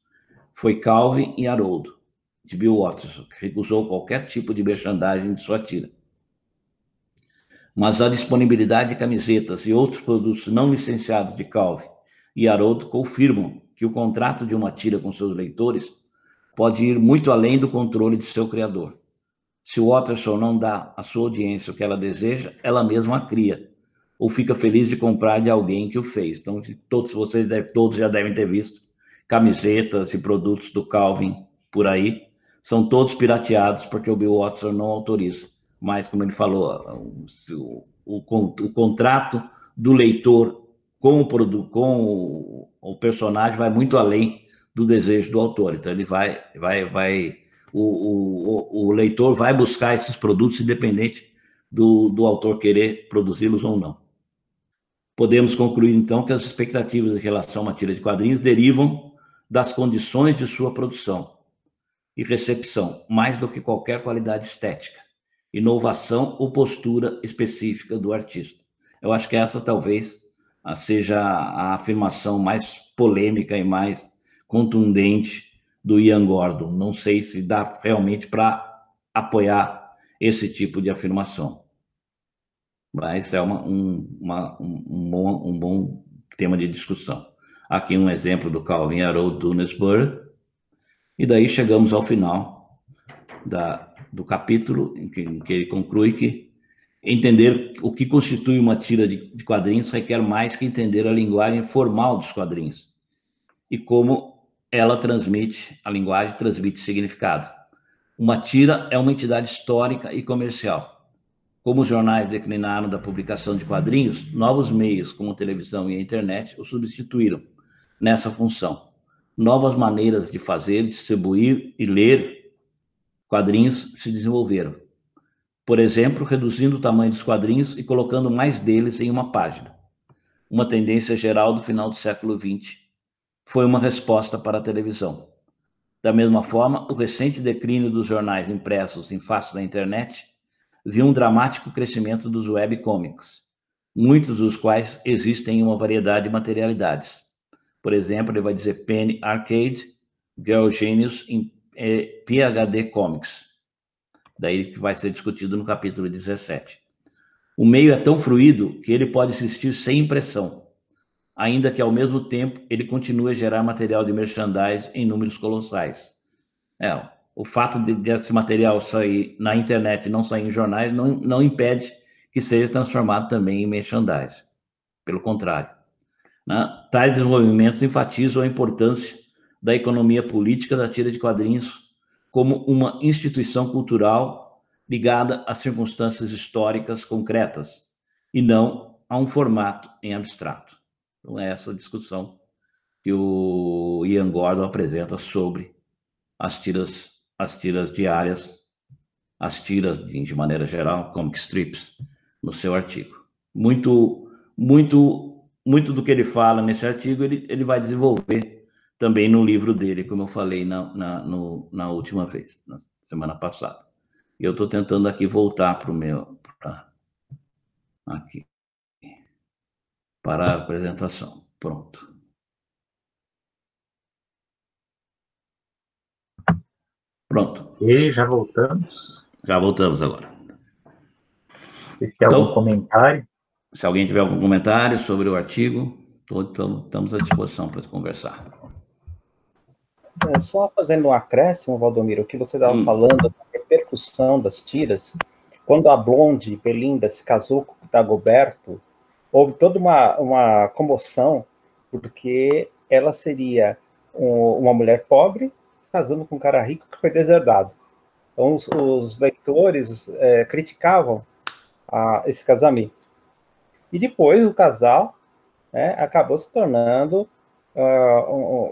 foi Calvin e Haroldo, de Bill Watterson, que recusou qualquer tipo de merchandising de sua tira. Mas a disponibilidade de camisetas e outros produtos não licenciados de Calvin e Haroldo confirmam que o contrato de uma tira com seus leitores pode ir muito além do controle de seu criador. Se o Watterson não dá à sua audiência o que ela deseja, ela mesma a cria, ou fica feliz de comprar de alguém que o fez. Então, todos já devem ter visto camisetas e produtos do Calvin por aí, são todos pirateados porque o Bill Watterson não autoriza. Mas, como ele falou, o contrato do leitor com o personagem vai muito além do desejo do autor. Então, ele o leitor vai buscar esses produtos independente do autor querer produzi-los ou não. Podemos concluir, então, que as expectativas em relação a uma tira de quadrinhos derivam das condições de sua produção e recepção, mais do que qualquer qualidade estética, inovação ou postura específica do artista. Eu acho que essa talvez seja a afirmação mais polêmica e mais contundente do Ian Gordon. Não sei se dá realmente para apoiar esse tipo de afirmação. Mas é um bom tema de discussão. Aqui um exemplo do Calvin Harold Dunesbury. E daí chegamos ao final do capítulo, em que ele conclui que entender o que constitui uma tira de quadrinhos requer mais que entender a linguagem formal dos quadrinhos e como ela a linguagem transmite significado. Uma tira é uma entidade histórica e comercial. Como os jornais declinaram da publicação de quadrinhos, novos meios, como a televisão e a internet, o substituíram nessa função. Novas maneiras de fazer, distribuir e ler quadrinhos se desenvolveram. Por exemplo, reduzindo o tamanho dos quadrinhos e colocando mais deles em uma página. Uma tendência geral do final do século XX. Foi uma resposta para a televisão. Da mesma forma, o recente declínio dos jornais impressos em face da internet viu um dramático crescimento dos webcomics, muitos dos quais existem em uma variedade de materialidades. Por exemplo, ele vai dizer Penny Arcade, Girl Genius e PHD Comics. Daí que vai ser discutido no capítulo 17. O meio é tão fluido que ele pode existir sem impressão, ainda que, ao mesmo tempo, ele continue a gerar material de merchandise em números colossais. O fato desse material sair na internet e não sair em jornais não impede que seja transformado também em merchandise. Pelo contrário. Tais desenvolvimentos enfatizam a importância da economia política da tira de quadrinhos como uma instituição cultural ligada a circunstâncias históricas concretas e não a um formato em abstrato. Então, é essa discussão que o Ian Gordon apresenta sobre as tiras diárias, as tiras de maneira geral, comic strips, no seu artigo. Muito do que ele fala nesse artigo, ele vai desenvolver também no livro dele, como eu falei na última vez, na semana passada. E eu estou tentando aqui voltar para o meu... Aqui. Parar a apresentação. Pronto. Pronto. E já voltamos. Já voltamos agora. Se tem algum comentário. Se alguém tiver algum comentário sobre o artigo, estamos à disposição para conversar. Só fazendo um acréscimo, Valdomiro, o que você estava falando da repercussão das tiras, quando a Blonde Belinda se casou com o Dagoberto, houve toda uma comoção, porque ela seria uma mulher pobre casando com um cara rico que foi deserdado. Então, os leitores criticavam esse casamento. E depois o casal acabou se tornando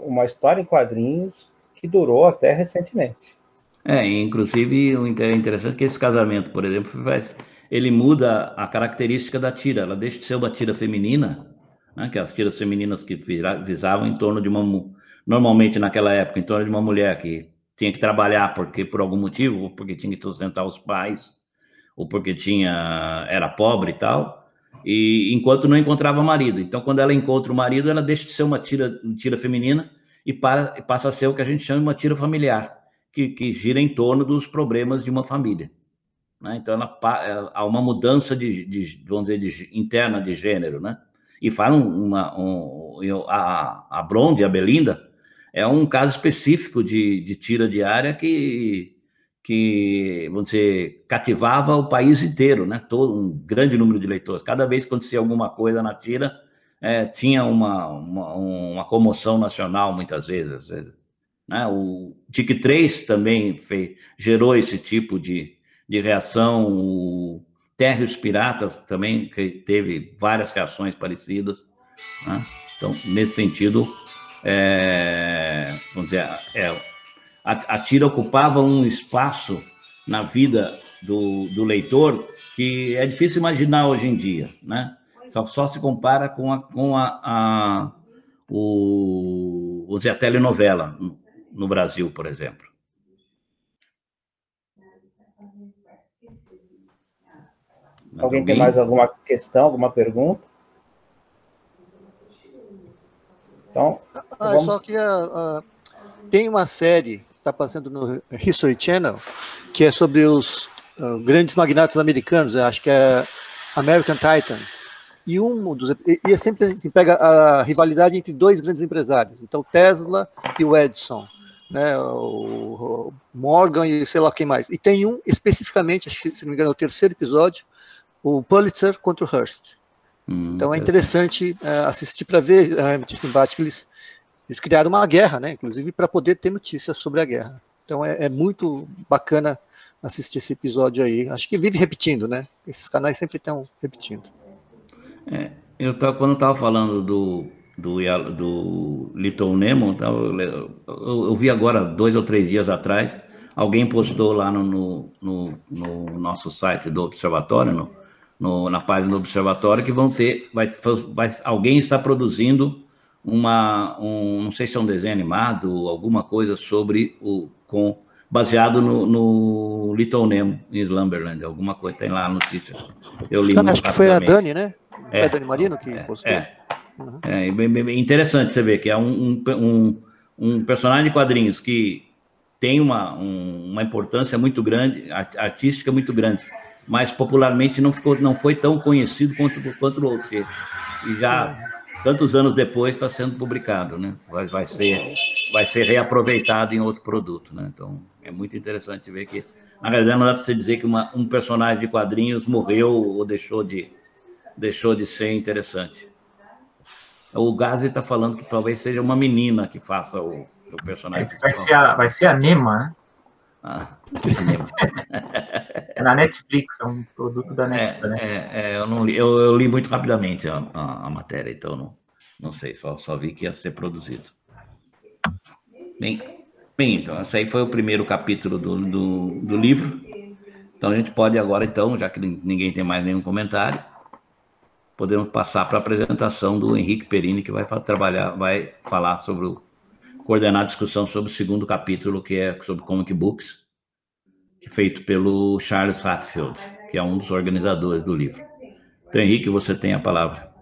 uma história em quadrinhos que durou até recentemente. Inclusive, o interessante é que esse casamento, por exemplo, ele muda a característica da tira. Ela deixa de ser uma tira feminina, né, que as tiras femininas que visavam em torno de normalmente naquela época, em torno de uma mulher que tinha que trabalhar por algum motivo, porque tinha que sustentar os pais, ou porque era pobre e tal, e enquanto não encontrava marido. Então, quando ela encontra o marido, ela deixa de ser uma tira feminina e passa a ser o que a gente chama de uma tira familiar, que gira em torno dos problemas de uma família. Né? Então, há uma mudança vamos dizer, interna de gênero, né? E faz a Blonde, a Belinda, é um caso específico de tira diária que, vamos dizer, cativava o país inteiro, né? Todo um grande número de leitores. Cada vez que acontecia alguma coisa na tira, tinha uma comoção nacional, muitas vezes, às vezes. Né? O Tic 3 também gerou esse tipo de reação. O Terra e os Piratas também teve várias reações parecidas. Né? Então, nesse sentido, vamos dizer, a tira ocupava um espaço na vida do leitor que é difícil imaginar hoje em dia, né? Só se compara com vamos dizer, a telenovela no Brasil, por exemplo. Alguém tem mais alguma questão, alguma pergunta? Então, eu só queria... tem uma série que está passando no History Channel, que é sobre os grandes magnatas americanos, acho que é American Titans. E sempre assim, pega a rivalidade entre dois grandes empresários, então Tesla e o Edison, né, o Morgan e sei lá quem mais. E tem um especificamente, se não me engano, é o terceiro episódio, o Pulitzer contra o Hearst. Então é interessante assistir para ver esse embate que eles criaram uma guerra, né, inclusive para poder ter notícias sobre a guerra. Então é muito bacana assistir esse episódio aí. Acho que vive repetindo, né? Esses canais sempre estão repetindo. Quando eu estava falando do Little Nemo, eu vi agora 2 ou 3 dias atrás, alguém postou lá no nosso site do Observatório, na página do Observatório, que alguém está produzindo não sei se é um desenho animado, alguma coisa sobre baseado no Little Nemo, em Slumberland, alguma coisa, tem lá a notícia. Eu li muito acho que foi a Dani, né? Foi a Dani Marino que postou. Interessante você ver que é um personagem de quadrinhos que tem uma importância muito grande, artística muito grande, mas popularmente não foi tão conhecido quanto o outro. E já tantos anos depois está sendo publicado, né? Vai ser reaproveitado em outro produto, né? Então é muito interessante ver que, na realidade, não dá para você dizer que um personagem de quadrinhos morreu ou deixou de ser interessante. O Gazi está falando que talvez seja uma menina que faça o personagem. Vai ser a Nema, né? Nema. É na Netflix, é um produto da Netflix. Eu não li, eu li muito rapidamente a matéria, então não sei, só vi que ia ser produzido. Bem, então, esse aí foi o primeiro capítulo do livro. Então a gente pode agora, então, já que ninguém tem mais nenhum comentário, podemos passar para a apresentação do Henrique Perini, que vai falar coordenar a discussão sobre o segundo capítulo, que é sobre Comic Books, feito pelo Charles Hatfield, que é um dos organizadores do livro. Então, Henrique, você tem a palavra.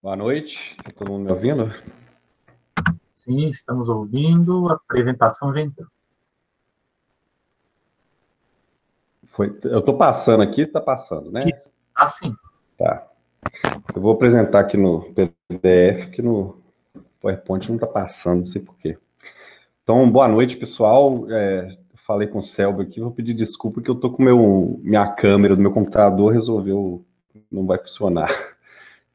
Boa noite, está todo mundo me ouvindo? Sim, estamos ouvindo, a apresentação já entrou. Eu estou passando aqui, está passando, né? Sim. Tá. Eu vou apresentar aqui no PDF, que no PowerPoint não está passando, não sei porquê. Então, boa noite, pessoal. Falei com o Selby aqui, vou pedir desculpa que eu estou com minha câmera do meu computador não vai funcionar.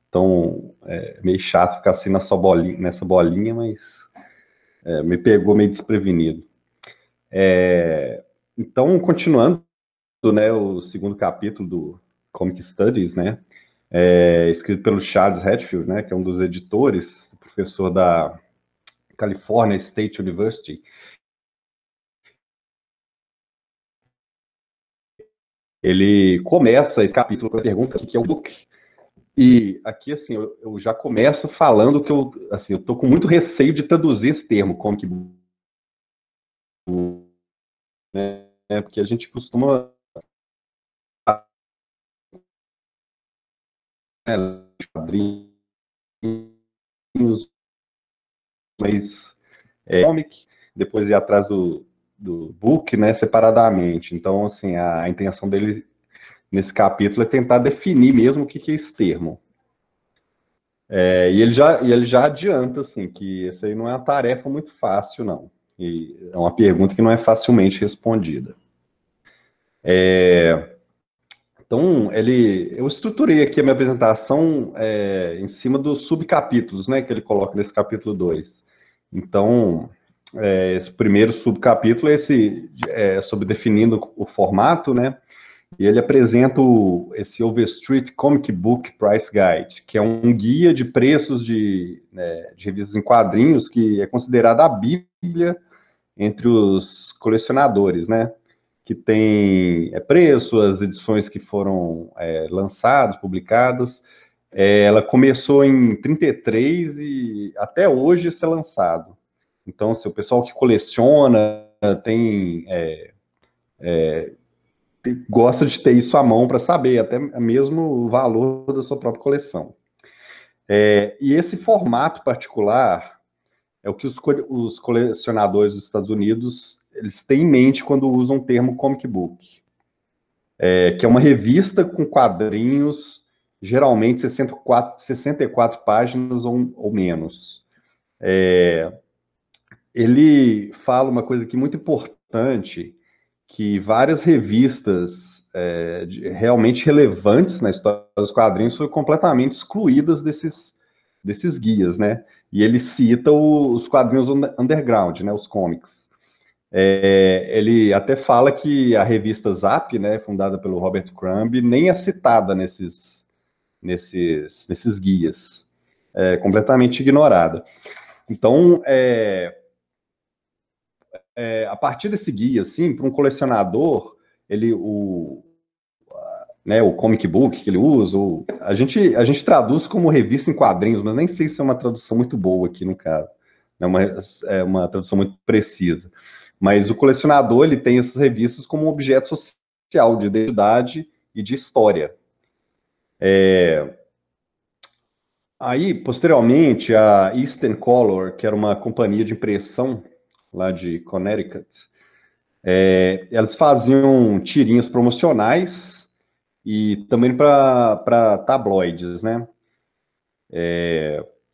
Então, é meio chato ficar assim nessa bolinha, mas me pegou meio desprevenido. Então, continuando, né, o segundo capítulo do Comic Studies, né, escrito pelo Charles Hatfield, né, que é um dos editores, professor da California State University. Ele começa esse capítulo com a pergunta: o que é o book? E aqui, assim, eu já começo falando que eu tô com muito receio de traduzir esse termo, comic book, né? Porque a gente costuma, né, quadrinhos, mas comic, depois ir atrás do book, né, separadamente. Então, assim, a intenção dele nesse capítulo é tentar definir mesmo o que é esse termo. E ele já adianta, assim, que isso aí não é uma tarefa muito fácil, não. E é uma pergunta que não é facilmente respondida. Então, eu estruturei aqui a minha apresentação em cima dos subcapítulos, né, que ele coloca nesse capítulo 2. Então, esse primeiro subcapítulo é sobre definindo o formato, né, e ele apresenta esse Overstreet Comic Book Price Guide, que é um guia de preços de revistas em quadrinhos, que é considerada a Bíblia entre os colecionadores, né? Que tem preço, as edições que foram lançadas, publicadas. Ela começou em 33 e até hoje ser lançado. Então, se o pessoal que coleciona gosta de ter isso à mão para saber até mesmo o valor da sua própria coleção. E esse formato particular é o que os colecionadores dos Estados Unidos eles têm em mente quando usam o termo comic book, que é uma revista com quadrinhos, geralmente 64 páginas ou menos. Ele fala uma coisa aqui muito importante, que várias revistas realmente relevantes na história dos quadrinhos foram completamente excluídas desses guias, né? E ele cita os quadrinhos underground, né? Os comics. Ele até fala que a revista Zap, né, fundada pelo Robert Crumb, nem é citada nesses guias. Completamente ignorada. Então, a partir desse guia, assim, para um colecionador, o comic book que ele usa, a gente traduz como revista em quadrinhos, mas nem sei se é uma tradução muito boa aqui no caso. É uma tradução muito precisa. Mas o colecionador, ele tem essas revistas como um objeto social, de identidade e de história. Aí, posteriormente, a Eastern Color, que era uma companhia de impressão lá de Connecticut, elas faziam tirinhas promocionais e também para tabloides, né?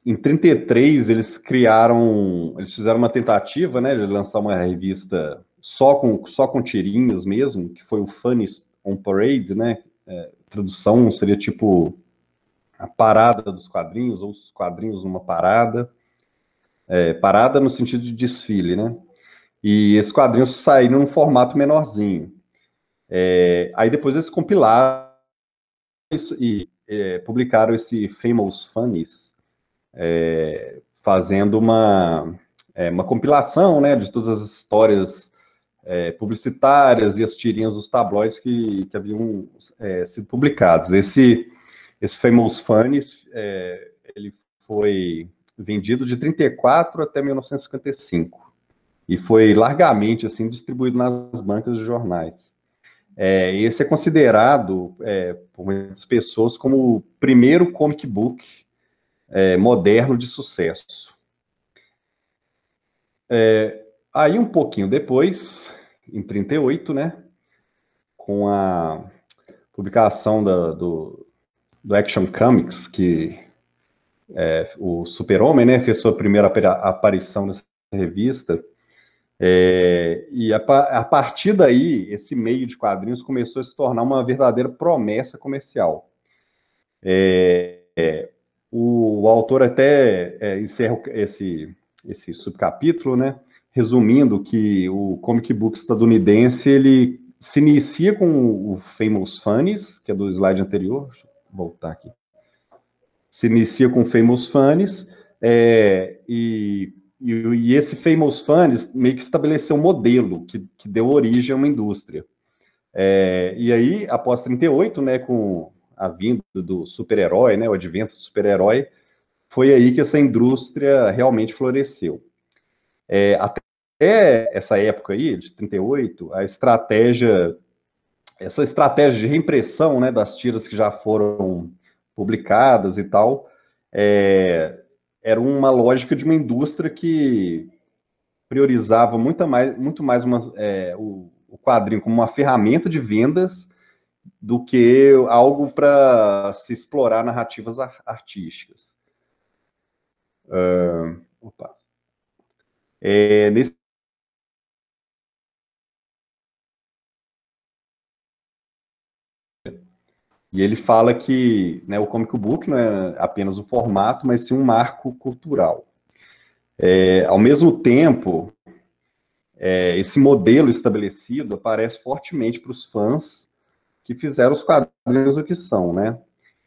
Em 33, eles fizeram uma tentativa, né, de lançar uma revista só com tirinhas mesmo, que foi o Funnies on Parade, né? Tradução seria tipo a parada dos quadrinhos, ou os quadrinhos numa parada. Parada no sentido de desfile, né? E esses quadrinhos saíram num formato menorzinho. Aí depois eles compilaram isso e publicaram esse Famous Funnies, fazendo uma compilação, né, de todas as histórias publicitárias e as tirinhas dos tabloides que haviam sido publicados. Esse Famous Funnies, ele foi vendido de 34 até 1955 e foi largamente assim distribuído nas bancas de jornais. Esse é considerado por muitas pessoas como o primeiro comic book moderno de sucesso. Aí um pouquinho depois, em 38, né, com a publicação do Action Comics, que o Super-Homem, né, fez sua primeira aparição nessa revista, e a partir daí, esse meio de quadrinhos começou a se tornar uma verdadeira promessa comercial. O autor até encerra esse subcapítulo, né, resumindo que o comic book estadunidense ele se inicia com o Famous Funnies, que é do slide anterior. Deixa eu voltar aqui. Se inicia com o Famous Funnies, e esse Famous Funnies meio que estabeleceu um modelo que deu origem a uma indústria. E aí, após 38, né, com a vinda do super-herói, né, o advento do super-herói, foi aí que essa indústria realmente floresceu. Até essa época aí, de 38, essa estratégia de reimpressão, né, das tiras que já foram publicadas e tal, era uma lógica de uma indústria que priorizava muito mais o quadrinho como uma ferramenta de vendas do que algo para se explorar narrativas artísticas. Nesse E ele fala que, né, o comic book não é apenas um formato, mas sim um marco cultural. Ao mesmo tempo, esse modelo estabelecido aparece fortemente para os fãs que fizeram os quadrinhos o que são, né?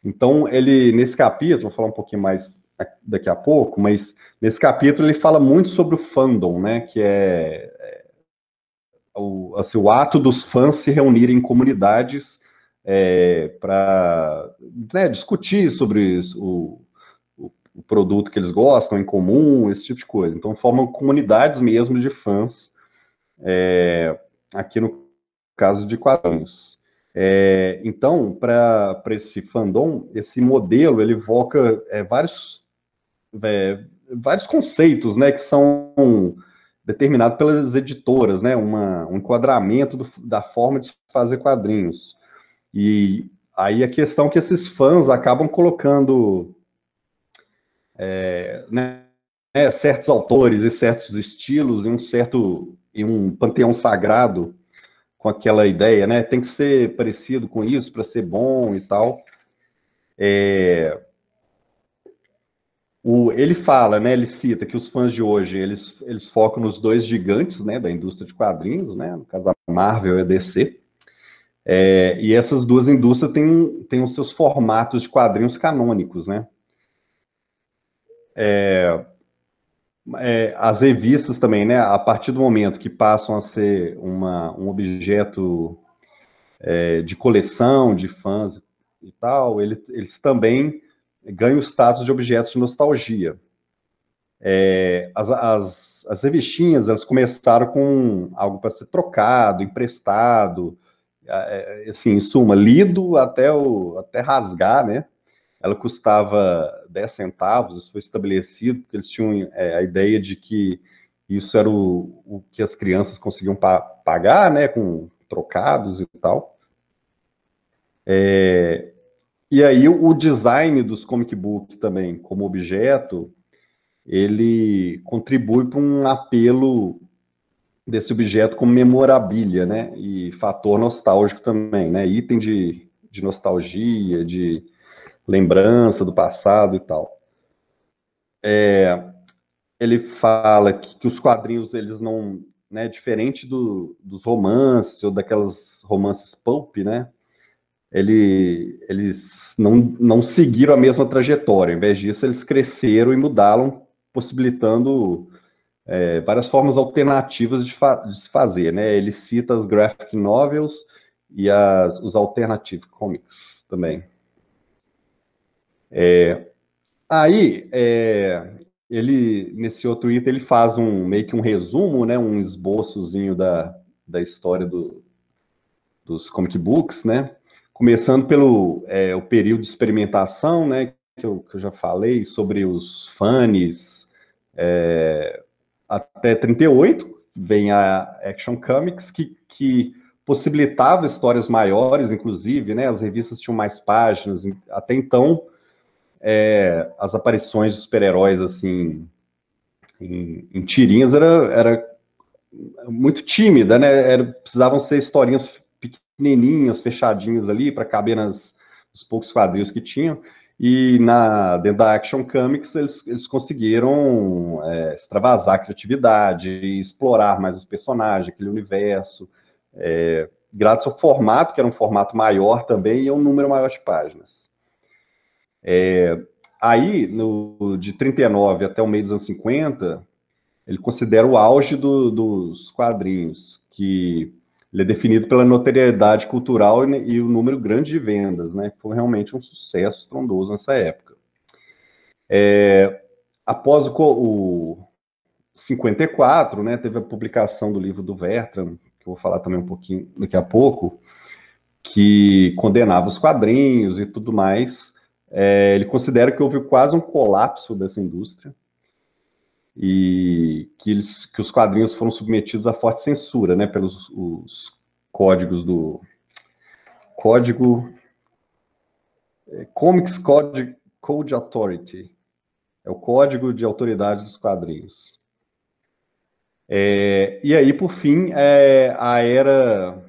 Então, nesse capítulo, vou falar um pouquinho mais daqui a pouco, mas nesse capítulo ele fala muito sobre o fandom, né? Que o ato dos fãs se reunirem em comunidades para, né, discutir sobre o produto que eles gostam em comum, esse tipo de coisa. Então, formam comunidades mesmo de fãs, aqui no caso de quadrinhos. Então, para esse fandom, esse modelo ele evoca vários conceitos, né, que são determinados pelas editoras, né, um enquadramento da forma de fazer quadrinhos. E aí a questão é que esses fãs acabam colocando né, certos autores e certos estilos em um panteão sagrado, com aquela ideia, né? Tem que ser parecido com isso para ser bom e tal. Ele fala, né? Ele cita que os fãs de hoje eles focam nos dois gigantes, né? Da indústria de quadrinhos, né? No caso, a Marvel e a DC. E essas duas indústrias têm os seus formatos de quadrinhos canônicos, né? As revistas também, né? A partir do momento que passam a ser um objeto de coleção, de fãs e tal, eles também ganham o status de objetos de nostalgia. As revistinhas, elas começaram com algo para ser trocado, emprestado, assim, em suma, lido até rasgar, né? Ela custava 10 centavos, isso foi estabelecido, porque eles tinham a ideia de que isso era o que as crianças conseguiam pagar, né, com trocados e tal. E aí o design dos comic book também, como objeto, ele contribui para um apelo desse objeto como memorabilia, né, e fator nostálgico também, né, item de nostalgia, de lembrança do passado e tal. Ele fala que os quadrinhos, eles não, né, diferente dos romances ou daquelas romances pulp, né, eles não seguiram a mesma trajetória. Em vez disso, eles cresceram e mudaram, possibilitando várias formas alternativas de se fazer, né. Ele cita as graphic novels e os alternative comics também. Aí, nesse outro item, ele faz meio que um resumo, né, um esboçozinho da história dos comic books, né, começando pelo o período de experimentação, né, que eu já falei, sobre os fãs, até 38, vem a Action Comics, que possibilitava histórias maiores, inclusive, né, as revistas tinham mais páginas, até então, as aparições de super-heróis, assim, em tirinhas era muito tímida, né? Precisavam ser historinhas pequenininhas, fechadinhas ali, para caber nos poucos quadrinhos que tinham. E dentro da Action Comics, eles conseguiram extravasar a criatividade, explorar mais os personagens, aquele universo, graças ao formato, que era um formato maior também, e um número maior de páginas. Aí, de 39 até o meio dos anos 50, ele considera o auge dos quadrinhos, que Ele é definido pela notoriedade cultural e o número grande de vendas, né? Foi realmente um sucesso estrondoso nessa época. Após o 54, né, teve a publicação do livro do Bertrand, que eu vou falar também um pouquinho daqui a pouco, que condenava os quadrinhos e tudo mais. Ele considera que houve quase um colapso dessa indústria e que os quadrinhos foram submetidos a forte censura, né, pelos os códigos do Comics Code Authority, é o código de autoridade dos quadrinhos. E aí, por fim, a era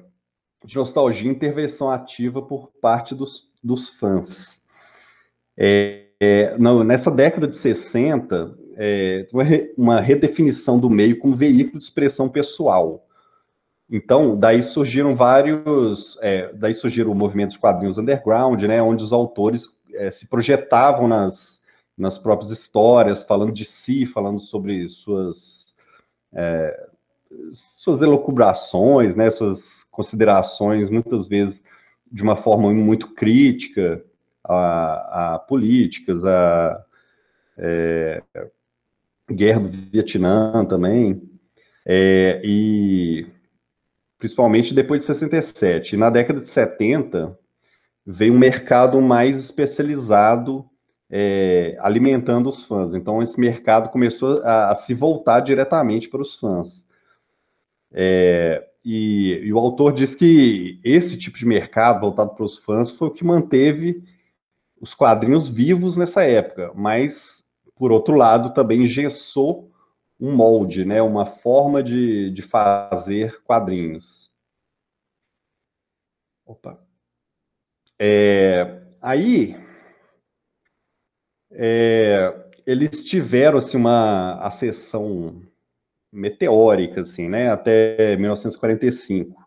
de nostalgia e intervenção ativa por parte dos fãs. Nessa década de 60, uma redefinição do meio como veículo de expressão pessoal. Então, daí surgiram o movimento dos quadrinhos underground, né, onde os autores se projetavam nas próprias histórias, falando de si, falando sobre suas elucubrações, né, suas considerações, muitas vezes de uma forma muito crítica a políticas, a guerra do Vietnã também, e principalmente depois de 67. E na década de 70, veio um mercado mais especializado alimentando os fãs. Então, esse mercado começou a se voltar diretamente para os fãs. E o autor diz que esse tipo de mercado voltado para os fãs foi o que manteve os quadrinhos vivos nessa época, mas, por outro lado, também engessou um molde, né, uma forma de fazer quadrinhos. Opa. Aí, eles tiveram assim, uma ascensão meteórica, assim, né, até 1945.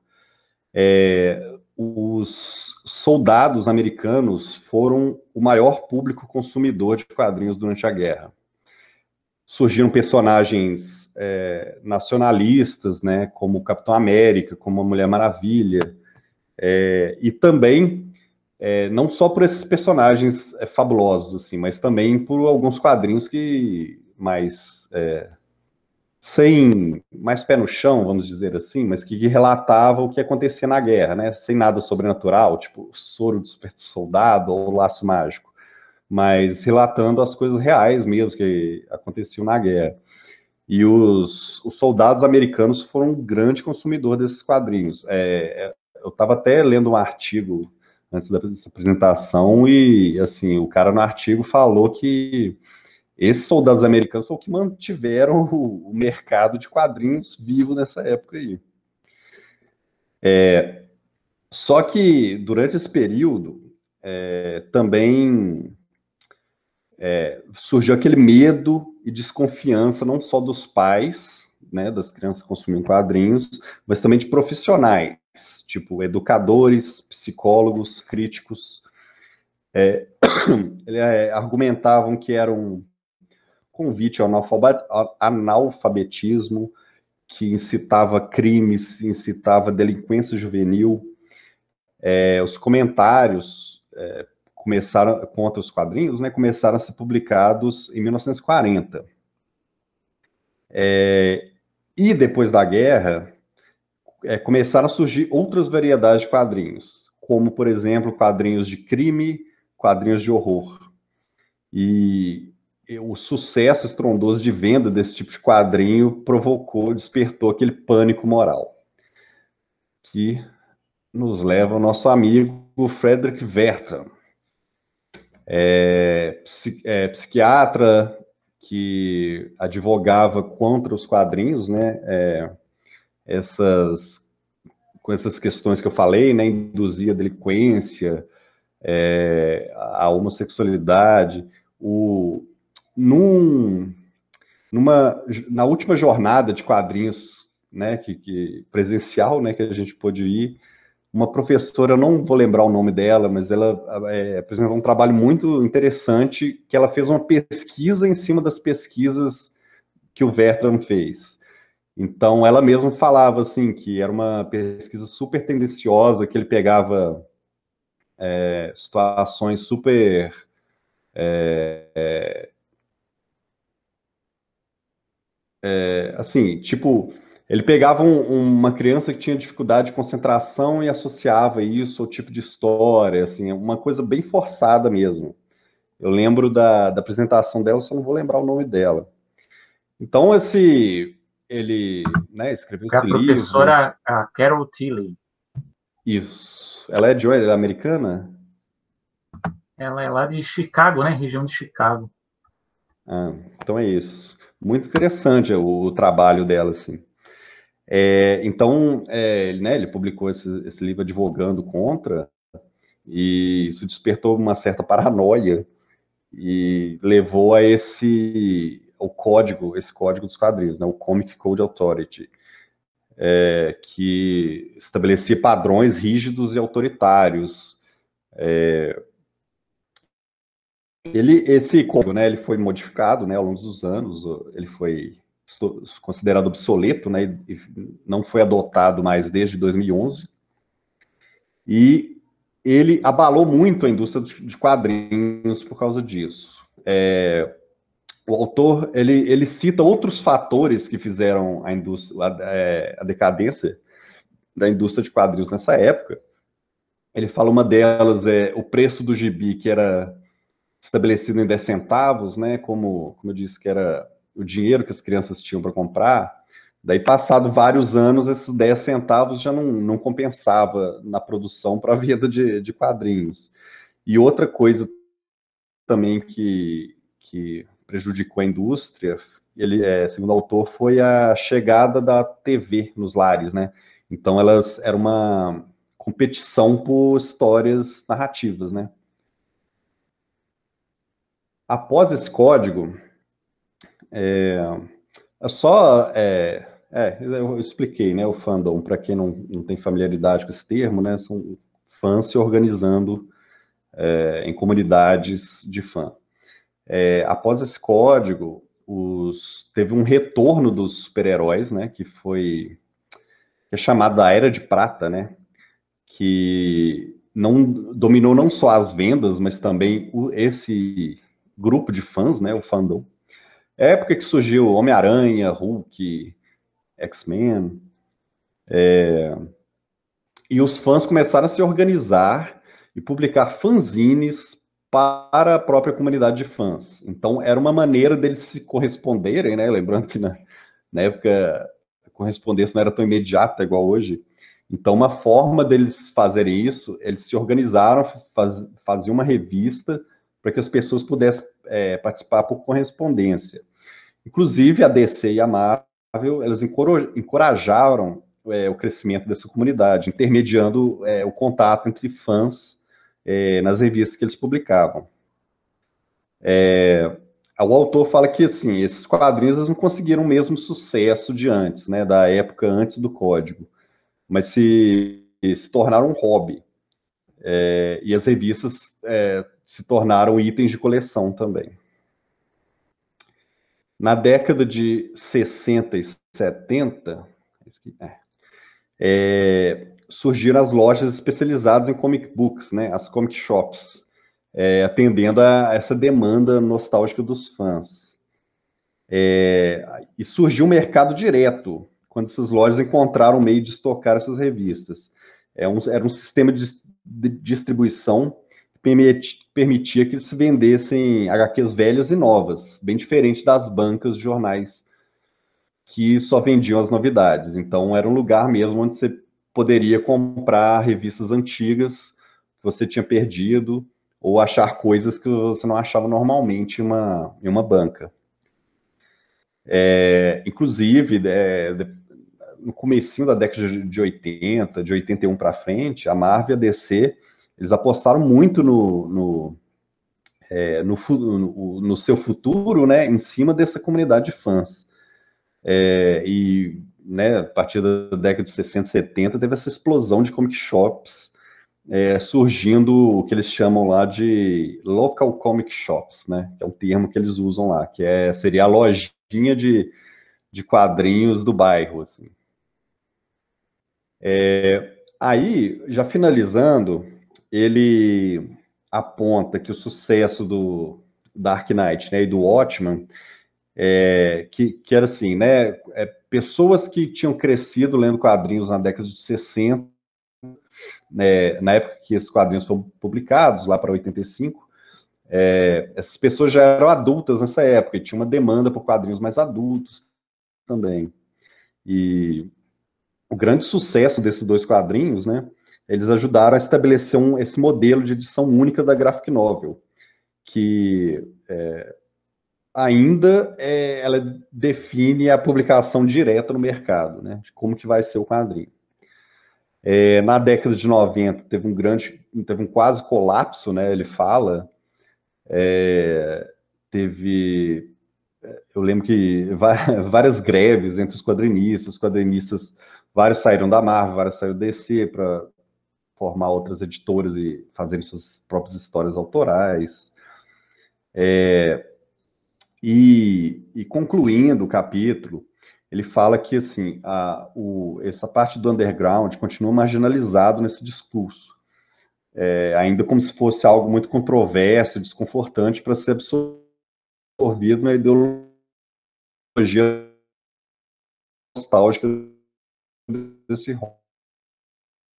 Os soldados americanos foram o maior público consumidor de quadrinhos durante a guerra. Surgiram personagens nacionalistas, né, como o Capitão América, como a Mulher Maravilha, e também não só por esses personagens fabulosos, assim, mas também por alguns quadrinhos que sem mais pé no chão, vamos dizer assim, mas que relatavam o que acontecia na guerra, né, sem nada sobrenatural, tipo Soro do Super Soldado ou Laço Mágico, mas relatando as coisas reais mesmo que aconteciam na guerra. E os soldados americanos foram um grande consumidor desses quadrinhos. Eu estava até lendo um artigo antes dessa apresentação e, assim, o cara no artigo falou que esses soldados americanos foram que mantiveram o mercado de quadrinhos vivo nessa época aí. Só que, durante esse período, também surgiu aquele medo e desconfiança não só dos pais, né, das crianças que consumiam quadrinhos, mas também de profissionais, tipo educadores, psicólogos, críticos. Argumentavam que era um convite ao analfabetismo, que incitava crimes, incitava delinquência juvenil. Os comentários começaram contra os quadrinhos, né, começaram a ser publicados em 1940. E depois da guerra, começaram a surgir outras variedades de quadrinhos, como, por exemplo, quadrinhos de crime, quadrinhos de horror. E o sucesso estrondoso de venda desse tipo de quadrinho despertou aquele pânico moral, que nos leva ao nosso amigo Frederick Bertrand, psiquiatra que advogava contra os quadrinhos, né, com essas questões que eu falei, né, induzia a delinquência, a homossexualidade. Na última jornada de quadrinhos, né, presencial, né, que a gente pôde ir, uma professora, eu não vou lembrar o nome dela, mas ela apresentou um trabalho muito interessante, que ela fez uma pesquisa em cima das pesquisas que o Bertrand fez. Então, ela mesma falava, assim, que era uma pesquisa super tendenciosa, que ele pegava situações super... assim, tipo, ele pegava uma criança que tinha dificuldade de concentração e associava isso ao tipo de história, assim, uma coisa bem forçada mesmo. Eu lembro da apresentação dela, só não vou lembrar o nome dela. Então, ele, né, escreveu A esse livro. professora a Carol Tilly. Isso. Ela é de onde? Ela é americana? Ela é lá de Chicago, né? Região de Chicago. Ah, então é isso. Muito interessante o trabalho dela, assim. Então, né, ele publicou esse livro advogando contra, e isso despertou uma certa paranoia e levou a esse código dos quadrinhos, né, o Comic Code Authority, que estabelecia padrões rígidos e autoritários. Esse código, né, ele foi modificado, né, ao longo dos anos, ele foi considerado obsoleto, né, e não foi adotado mais desde 2011, e ele abalou muito a indústria de quadrinhos por causa disso. O autor, ele cita outros fatores que fizeram a decadência da indústria de quadrinhos nessa época. Ele fala uma delas o preço do gibi, que era estabelecido em 10 centavos, né, como eu disse, que era o dinheiro que as crianças tinham para comprar. Daí, passado vários anos, esses 10 centavos já não compensava na produção para a venda de quadrinhos. E outra coisa também que prejudicou a indústria, segundo o autor, foi a chegada da TV nos lares, né? Então, era uma competição por histórias narrativas, né? Após esse código, eu expliquei, né, o fandom, para quem não tem familiaridade com esse termo, né, são fãs se organizando em comunidades de fã. Após esse código, teve um retorno dos super-heróis, né, que é chamado da Era de Prata, né, que dominou não só as vendas, mas também esse grupo de fãs, né, o fandom. É a época que surgiu Homem-Aranha, Hulk, X-Men, e os fãs começaram a se organizar e publicar fanzines para a própria comunidade de fãs. Então, era uma maneira deles se corresponderem, né? Lembrando que na época a correspondência não era tão imediata igual hoje. Então, uma forma deles fazerem isso, eles se organizaram, faziam uma revista para que as pessoas pudessem participar por correspondência. Inclusive, a DC e a Marvel, elas encorajaram o crescimento dessa comunidade, intermediando o contato entre fãs nas revistas que eles publicavam. O autor fala que, assim, esses quadrinhos não conseguiram o mesmo sucesso de antes, né, da época antes do código, mas se tornaram um hobby. E as revistas se tornaram itens de coleção também. Na década de 60 e 70, surgiram as lojas especializadas em comic books, né, as comic shops, atendendo a essa demanda nostálgica dos fãs. E surgiu um mercado direto, quando essas lojas encontraram um meio de estocar essas revistas. Era um sistema de distribuição que permitia que eles se vendessem HQs velhas e novas, bem diferente das bancas de jornais que só vendiam as novidades. Então, era um lugar mesmo onde você poderia comprar revistas antigas que você tinha perdido ou achar coisas que você não achava normalmente em uma banca. Inclusive, no comecinho da década de 80, de 81 para frente, a Marvel e a DC, eles apostaram muito no seu futuro, né, em cima dessa comunidade de fãs. Né, a partir da década de 60, 70, teve essa explosão de comic shops, surgindo o que eles chamam lá de local comic shops, né, que é um termo que eles usam lá, que seria a lojinha de quadrinhos do bairro, assim. Aí, já finalizando, ele aponta que o sucesso do Dark Knight, né, e do Watchmen, que era assim, né, pessoas que tinham crescido lendo quadrinhos na década de 60, né, na época que esses quadrinhos foram publicados, lá para 85, essas pessoas já eram adultas nessa época, e tinha uma demanda por quadrinhos mais adultos também. E o grande sucesso desses dois quadrinhos, né, eles ajudaram a estabelecer esse modelo de edição única da graphic novel, que ainda ela define a publicação direta no mercado, né, de como que vai ser o quadrinho. Na década de 90 teve um quase colapso, né, ele fala, eu lembro que várias greves entre os quadrinistas, vários saíram da Marvel, vários saíram da DC para formar outras editoras e fazerem suas próprias histórias autorais. E concluindo o capítulo, ele fala que assim, essa parte do underground continua marginalizado nesse discurso, ainda como se fosse algo muito controverso, desconfortante para ser absorvido na ideologia nostálgica desse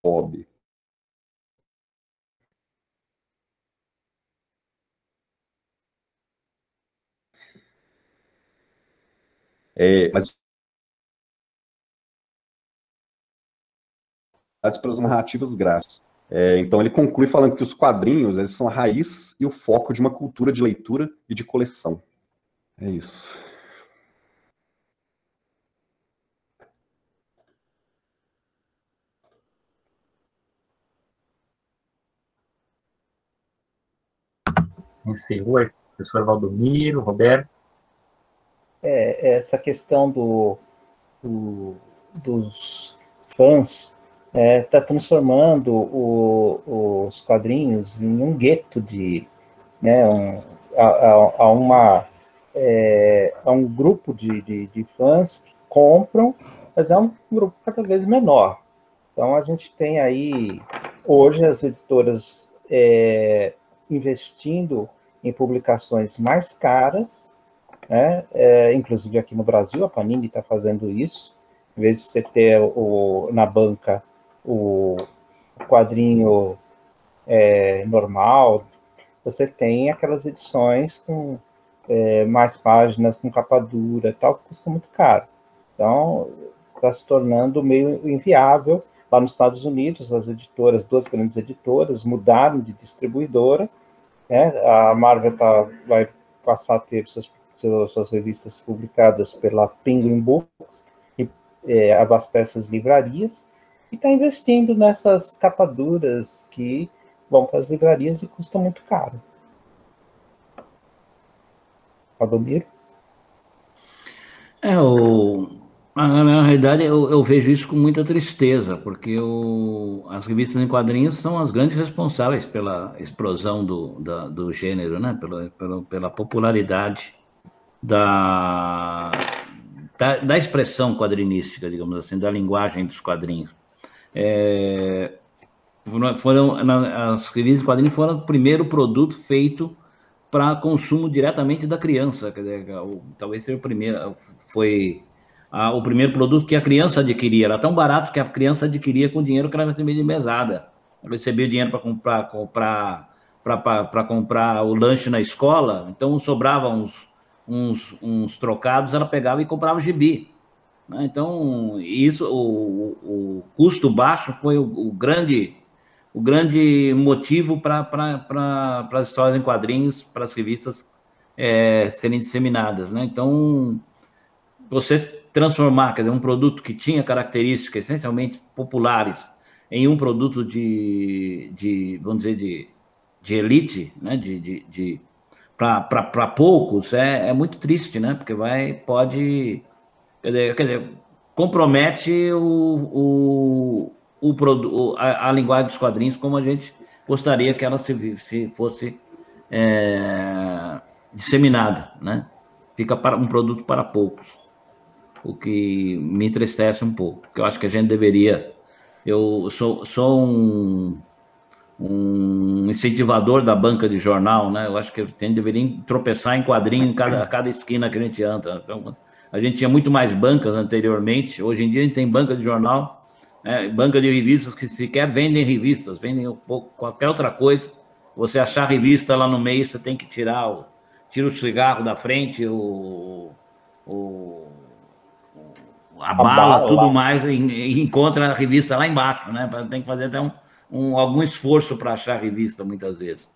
hobby. Mas para as narrativas gráficas. Então ele conclui falando que os quadrinhos eles são a raiz e o foco de uma cultura de leitura e de coleção. É isso. Encerrou aí, professor Valdomiro, Roberto. Essa questão dos fãs está transformando os quadrinhos em um gueto a um grupo de fãs que compram, mas é um grupo cada vez menor. Então a gente tem aí hoje as editoras investindo em publicações mais caras, né? Inclusive aqui no Brasil, a Panini está fazendo isso. Em vez de você ter na banca o quadrinho normal, você tem aquelas edições com mais páginas, com capa dura, tal, que custa muito caro. Então, está se tornando meio inviável. Lá nos Estados Unidos, as editoras, duas grandes editoras, mudaram de distribuidora, né? A Marvel vai passar a ter suas revistas publicadas pela Penguin Books, que abastece as livrarias, e está investindo nessas capaduras que vão para as livrarias e custam muito caro. Valdomiro? Na realidade, eu vejo isso com muita tristeza, porque as revistas em quadrinhos são as grandes responsáveis pela explosão do gênero, né? Pela popularidade da expressão quadrinística, digamos assim, da linguagem dos quadrinhos. As revistas em quadrinhos foram o primeiro produto feito para consumo diretamente da criança, quer dizer, talvez seja o primeiro produto que a criança adquiria. Era tão barato que a criança adquiria com o dinheiro que ela recebia de mesada. Ela recebia o dinheiro para comprar o lanche na escola, então sobrava uns trocados, ela pegava e comprava gibi. Então, isso, o custo baixo foi o grande motivo para as histórias em quadrinhos, para as revistas serem disseminadas, né? Então, você transformar, quer dizer, um produto que tinha características essencialmente populares em um produto vamos dizer, de elite, né? Para poucos, é muito triste, né? Porque pode, quer dizer, compromete a linguagem dos quadrinhos como a gente gostaria que ela se fosse disseminada, né? Fica um produto para poucos. o que me entristece um pouco, porque eu acho que a gente deveria... Eu sou um incentivador da banca de jornal, né? Eu acho que a gente deveria tropeçar em quadrinho em cada esquina que a gente anda. Então, a gente tinha muito mais bancas anteriormente, hoje em dia a gente tem banca de jornal, banca de revistas que sequer vendem revistas, vendem um pouco, qualquer outra coisa. Você achar revista lá no meio, você tem que tira o cigarro da frente, a bala, tudo mais, e encontra a revista lá embaixo, né? Tem que fazer até algum esforço para achar a revista, muitas vezes.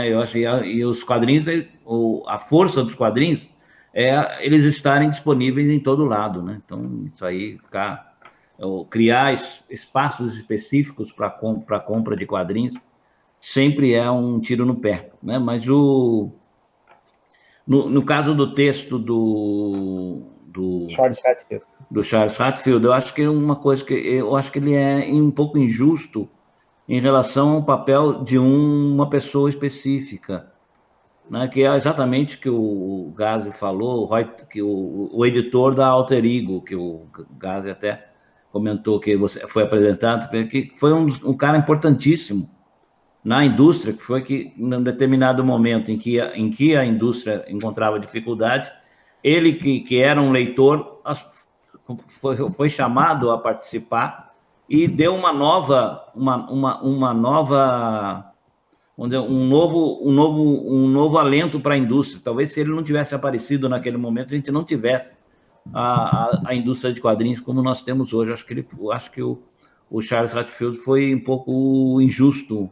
Eu acho e os quadrinhos, a força dos quadrinhos é eles estarem disponíveis em todo lado, né? Então, isso aí, criar espaços específicos para compra de quadrinhos sempre é um tiro no pé, né? Mas no caso do texto do Charles Hatfield, eu acho que é uma coisa que eu acho que ele é um pouco injusto em relação ao papel de uma pessoa específica, né? Que é exatamente o que o Gazi falou, que o editor da Alter Ego, que o Gazi até comentou que foi apresentado, que foi um cara importantíssimo na indústria, que foi que, em determinado momento em que a indústria encontrava dificuldade, ele, que era um leitor, foi chamado a participar e deu um novo alento para a indústria. Talvez se ele não tivesse aparecido naquele momento, a gente não tivesse a indústria de quadrinhos como nós temos hoje. Acho que o Charles Hatfield foi um pouco injusto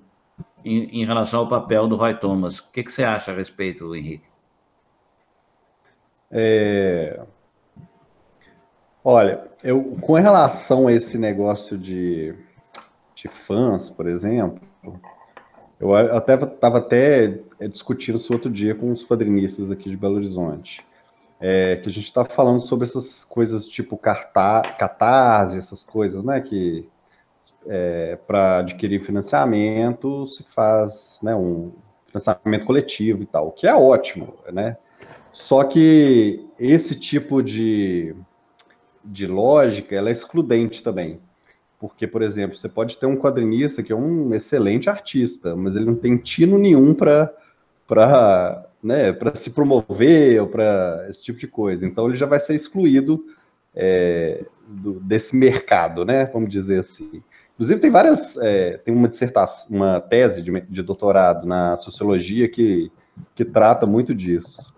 em relação ao papel do Roy Thomas. O que você acha a respeito, Henrique? Olha, com relação a esse negócio de fãs, por exemplo, eu estava até discutindo isso outro dia com os quadrinistas aqui de Belo Horizonte, que a gente está falando sobre essas coisas tipo catarse, essas coisas, né, que para adquirir financiamento se faz, né, um financiamento coletivo e tal, que é ótimo, né? Só que esse tipo de lógica, ela é excludente também. Porque, por exemplo, você pode ter um quadrinista que é um excelente artista, mas ele não tem tino nenhum para se promover ou para esse tipo de coisa. Então, ele já vai ser excluído desse mercado, né? Vamos dizer assim. Inclusive, tem uma tese de doutorado na sociologia que trata muito disso.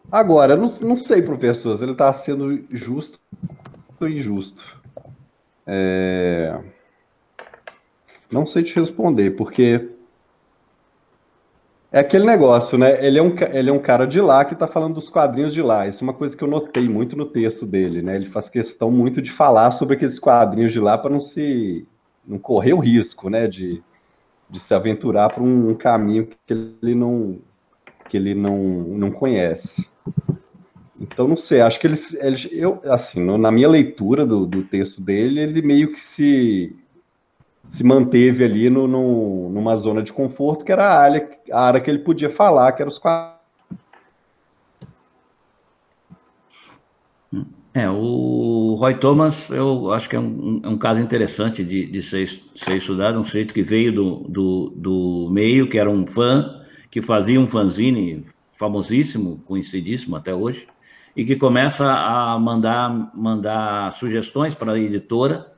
Agora, não sei, professor, se ele está sendo justo ou injusto. Não sei te responder, porque é aquele negócio, né? Ele é um cara de lá que está falando dos quadrinhos de lá. Isso é uma coisa que eu notei muito no texto dele, né? Ele faz questão muito de falar sobre aqueles quadrinhos de lá para não correr o risco, né? De se aventurar para um caminho que ele não conhece. Então, não sei, acho que na minha leitura do texto dele, ele meio que se manteve ali numa zona de conforto, que era a área que ele podia falar, que era os quadros. O Roy Thomas, eu acho que é um caso interessante de ser estudado, um sujeito que veio do meio, que era um fã, que fazia um fanzine famosíssimo, conhecidíssimo até hoje, e que começa a mandar sugestões para a editora,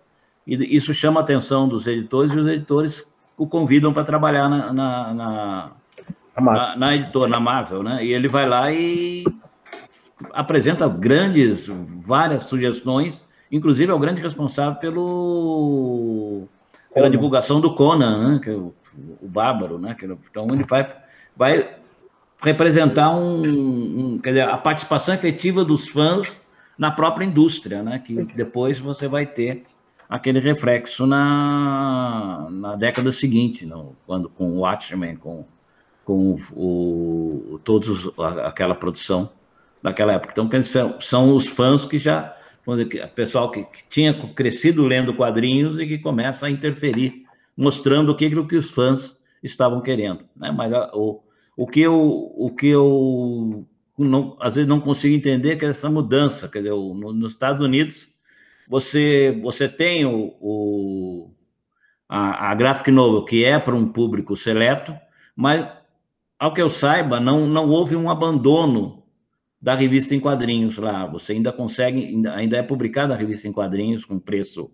e isso chama a atenção dos editores, e os editores o convidam para trabalhar na editora, na Marvel, né? E ele vai lá e apresenta várias sugestões, inclusive é o grande responsável pela divulgação do Conan, né? Que é o Bárbaro, né? Então ele vai representar quer dizer, a participação efetiva dos fãs na própria indústria, né? Que depois você vai ter aquele reflexo na década seguinte, quando com o Watchmen, com aquela produção daquela época. Então, são os fãs que já, vamos dizer, pessoal que tinha crescido lendo quadrinhos e que começa a interferir, mostrando aquilo que os fãs estavam querendo, né? Mas o que eu às vezes não consigo entender que é essa mudança. Quer dizer, nos Estados Unidos, você tem a graphic novel, que é para um público seleto, mas, ao que eu saiba, não houve um abandono da revista em quadrinhos lá. Você ainda consegue, ainda é publicada a revista em quadrinhos com preço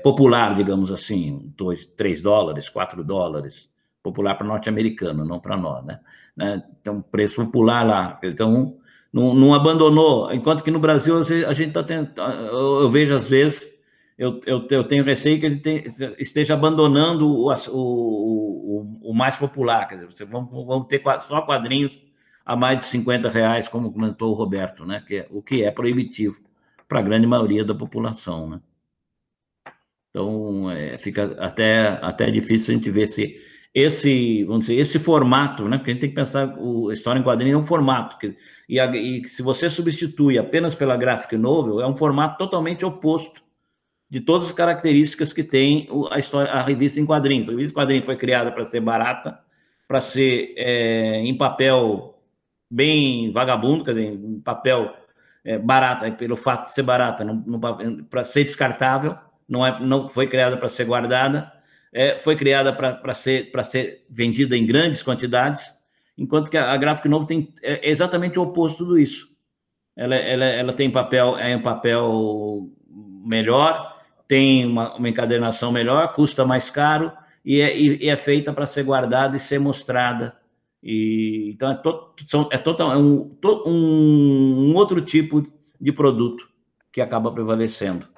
popular, digamos assim, $3, $4, popular para norte-americano, não para nós, né? Então, preço popular lá. Então, não abandonou, enquanto que no Brasil a gente está tentando, eu vejo às vezes, eu tenho receio que ele esteja abandonando o mais popular, quer dizer, vamos ter só quadrinhos a mais de R$50, como comentou o Roberto, né? O que é proibitivo para a grande maioria da população, né? Então, fica até difícil a gente ver se vamos dizer, esse formato, né? Porque a gente tem que pensar, a história em quadrinho é um formato, e se você substitui apenas pela graphic novel, é um formato totalmente oposto de todas as características que tem a revista em quadrinhos. A revista em quadrinhos foi criada para ser barata, para ser em papel bem vagabundo, quer dizer, em papel barato, pelo fato de ser barata, para ser descartável, não foi criada para ser guardada, foi criada para ser vendida em grandes quantidades, enquanto que a graphic novel tem exatamente o oposto de tudo isso. Ela tem um papel melhor, tem uma encadernação melhor, custa mais caro e é feita para ser guardada e ser mostrada. Então, é um outro tipo de produto que acaba prevalecendo,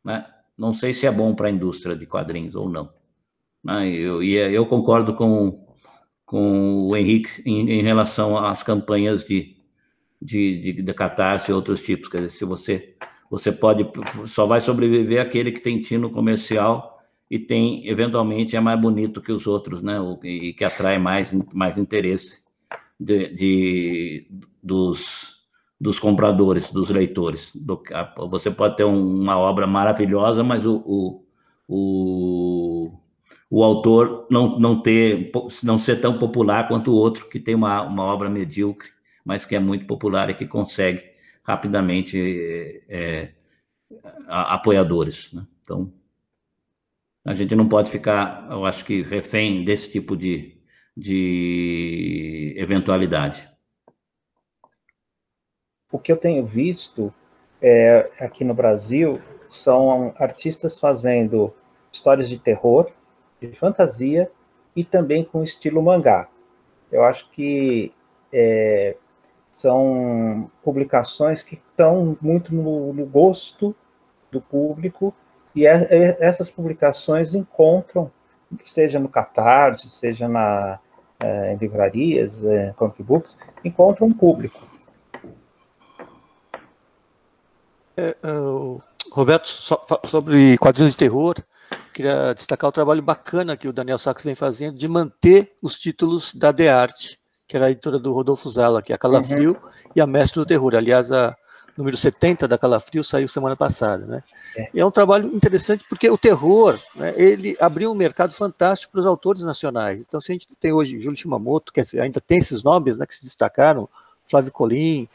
né? Não sei se é bom para a indústria de quadrinhos ou não. Eu concordo com o Henrique em relação às campanhas de Catarse e outros tipos. Quer dizer, se você só vai sobreviver aquele que tem tino comercial e tem, eventualmente, é mais bonito que os outros, né? E que atrai mais interesse dos compradores, dos leitores. Você pode ter uma obra maravilhosa, mas o autor não ser tão popular quanto o outro, que tem uma obra medíocre, mas que é muito popular e que consegue rapidamente apoiadores, né? Então, a gente não pode ficar, eu acho que, refém desse tipo de eventualidade. O que eu tenho visto aqui no Brasil são artistas fazendo histórias de terror, de fantasia e também com estilo mangá. Eu acho que são publicações que estão muito no gosto do público, e essas publicações encontram, seja no Catarse, seja em livrarias, comic books, encontram um público. Roberto, sobre quadrinhos de terror, queria destacar o trabalho bacana que o Daniel Sachs vem fazendo de manter os títulos da The Art, que era a editora do Rodolfo Zala, que é a Calafrio e a Mestre do Terror. Aliás, a número 70 da Calafrio saiu semana passada, né? E é um trabalho interessante porque o terror, né, ele abriu um mercado fantástico para os autores nacionais. Então, se a gente tem hoje Júlio Shimamoto, quer dizer, ainda tem esses nomes, né, que se destacaram, Flávio Colim,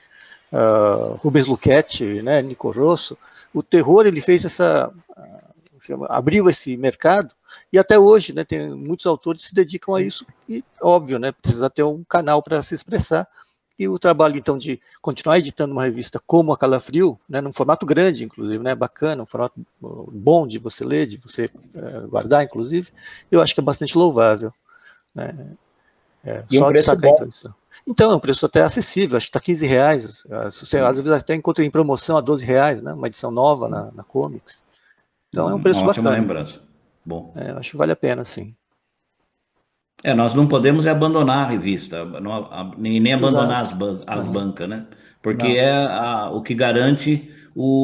Rubens Luchetti, né, Nico Rosso, o terror ele fez abriu esse mercado, e até hoje, né, tem muitos autores que se dedicam a isso, e óbvio, né, precisa ter um canal para se expressar, e o trabalho, então, de continuar editando uma revista como a Calafrio, né, num formato grande, inclusive, né, bacana, um formato bom de você ler, de você guardar, inclusive, eu acho que é bastante louvável, né, e um preço bom. Então, é um preço até acessível, acho que está R$15, você às vezes até encontra em promoção a R$12, né, uma edição nova na Comics. Então é um preço bacana. Ótima lembrança. Bom. Acho que vale a pena, sim. Nós não podemos abandonar a revista, nem abandonar as bancas, né? Porque o que garante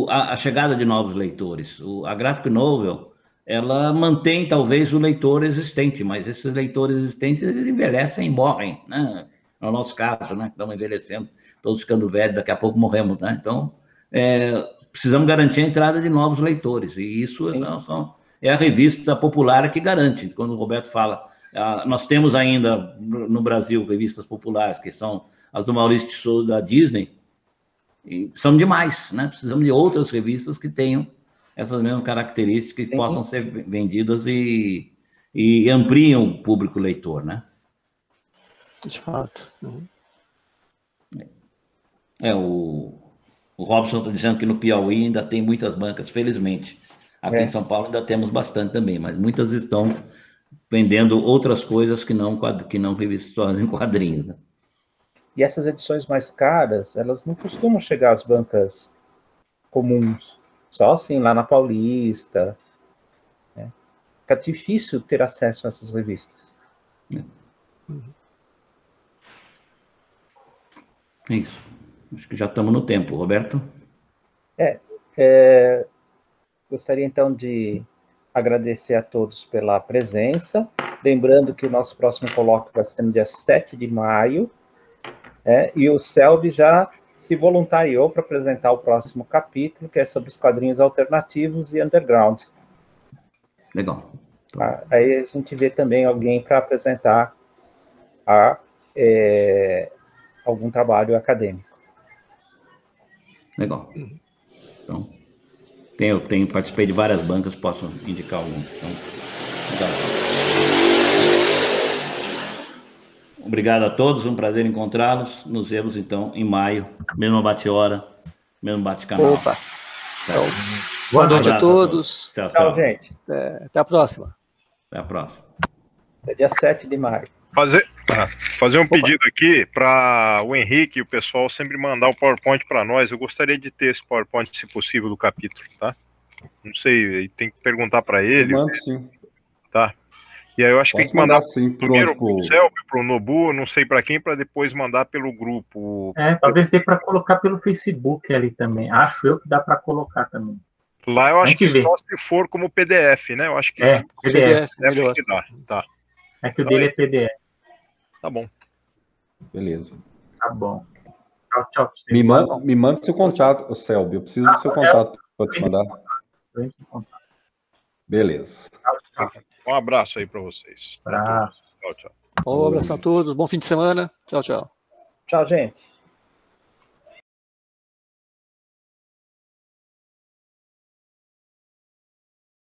a chegada de novos leitores. A graphic novel, ela mantém talvez o leitor existente, mas esses leitores existentes, eles envelhecem e morrem, né? No nosso caso, né? Estamos envelhecendo, todos ficando velhos, daqui a pouco morremos, né? Então, precisamos garantir a entrada de novos leitores, e isso é a revista popular que garante. Quando o Roberto fala, nós temos ainda no Brasil revistas populares, que são as do Maurício de Souza da Disney, e são demais, né? Precisamos de outras revistas que tenham essas mesmas características, que possam ser vendidas e ampliem o público leitor, né? De fato. Uhum. O Robson está dizendo que no Piauí ainda tem muitas bancas, felizmente. Aqui em São Paulo ainda temos bastante também, mas muitas estão vendendo outras coisas que não revistas em quadrinhos, né? E essas edições mais caras, elas não costumam chegar às bancas comuns, só assim lá na Paulista, né? Fica difícil ter acesso a essas revistas. É isso. Acho que já estamos no tempo, Roberto. Gostaria então de agradecer a todos pela presença, lembrando que o nosso próximo colóquio vai ser no dia 7 de maio, e o Selby já se voluntariou para apresentar o próximo capítulo, que é sobre os quadrinhos alternativos e underground. Legal. Aí a gente vê também alguém para apresentar algum trabalho acadêmico. Legal. Então, participei de várias bancas, posso indicar algum. Então, legal. Obrigado a todos, um prazer encontrá-los. Nos vemos, então, em maio, mesma bate-hora, mesmo bate-canal. Opa! Então, boa noite a todos. Tchau, gente. Até a próxima. Até a próxima. É dia 7 de maio. Fazer um pedido aqui para o Henrique e o pessoal sempre mandar o PowerPoint para nós. Eu gostaria de ter esse PowerPoint, se possível, do capítulo, tá? Não sei, tem que perguntar para ele. Mando, sim. Tá. E aí eu acho que tem que mandar primeiro pro Selby, pro Nobu, não sei para quem, para depois mandar pelo grupo. Talvez dê para colocar pelo Facebook ali também. Acho eu que dá para colocar também. Lá eu acho que só se for como PDF, né? Eu acho que PDF melhor. Que dá. Tá. É que o dele é PDF. Tá bom. Beleza. Tá bom. Tchau. Me manda seu contato, Selby. Eu preciso do seu contato para te mandar. Beleza. Tchau. Um abraço aí para vocês. Abraço. Tchau. Um abraço a todos. Bom fim de semana. Tchau. Tchau, gente.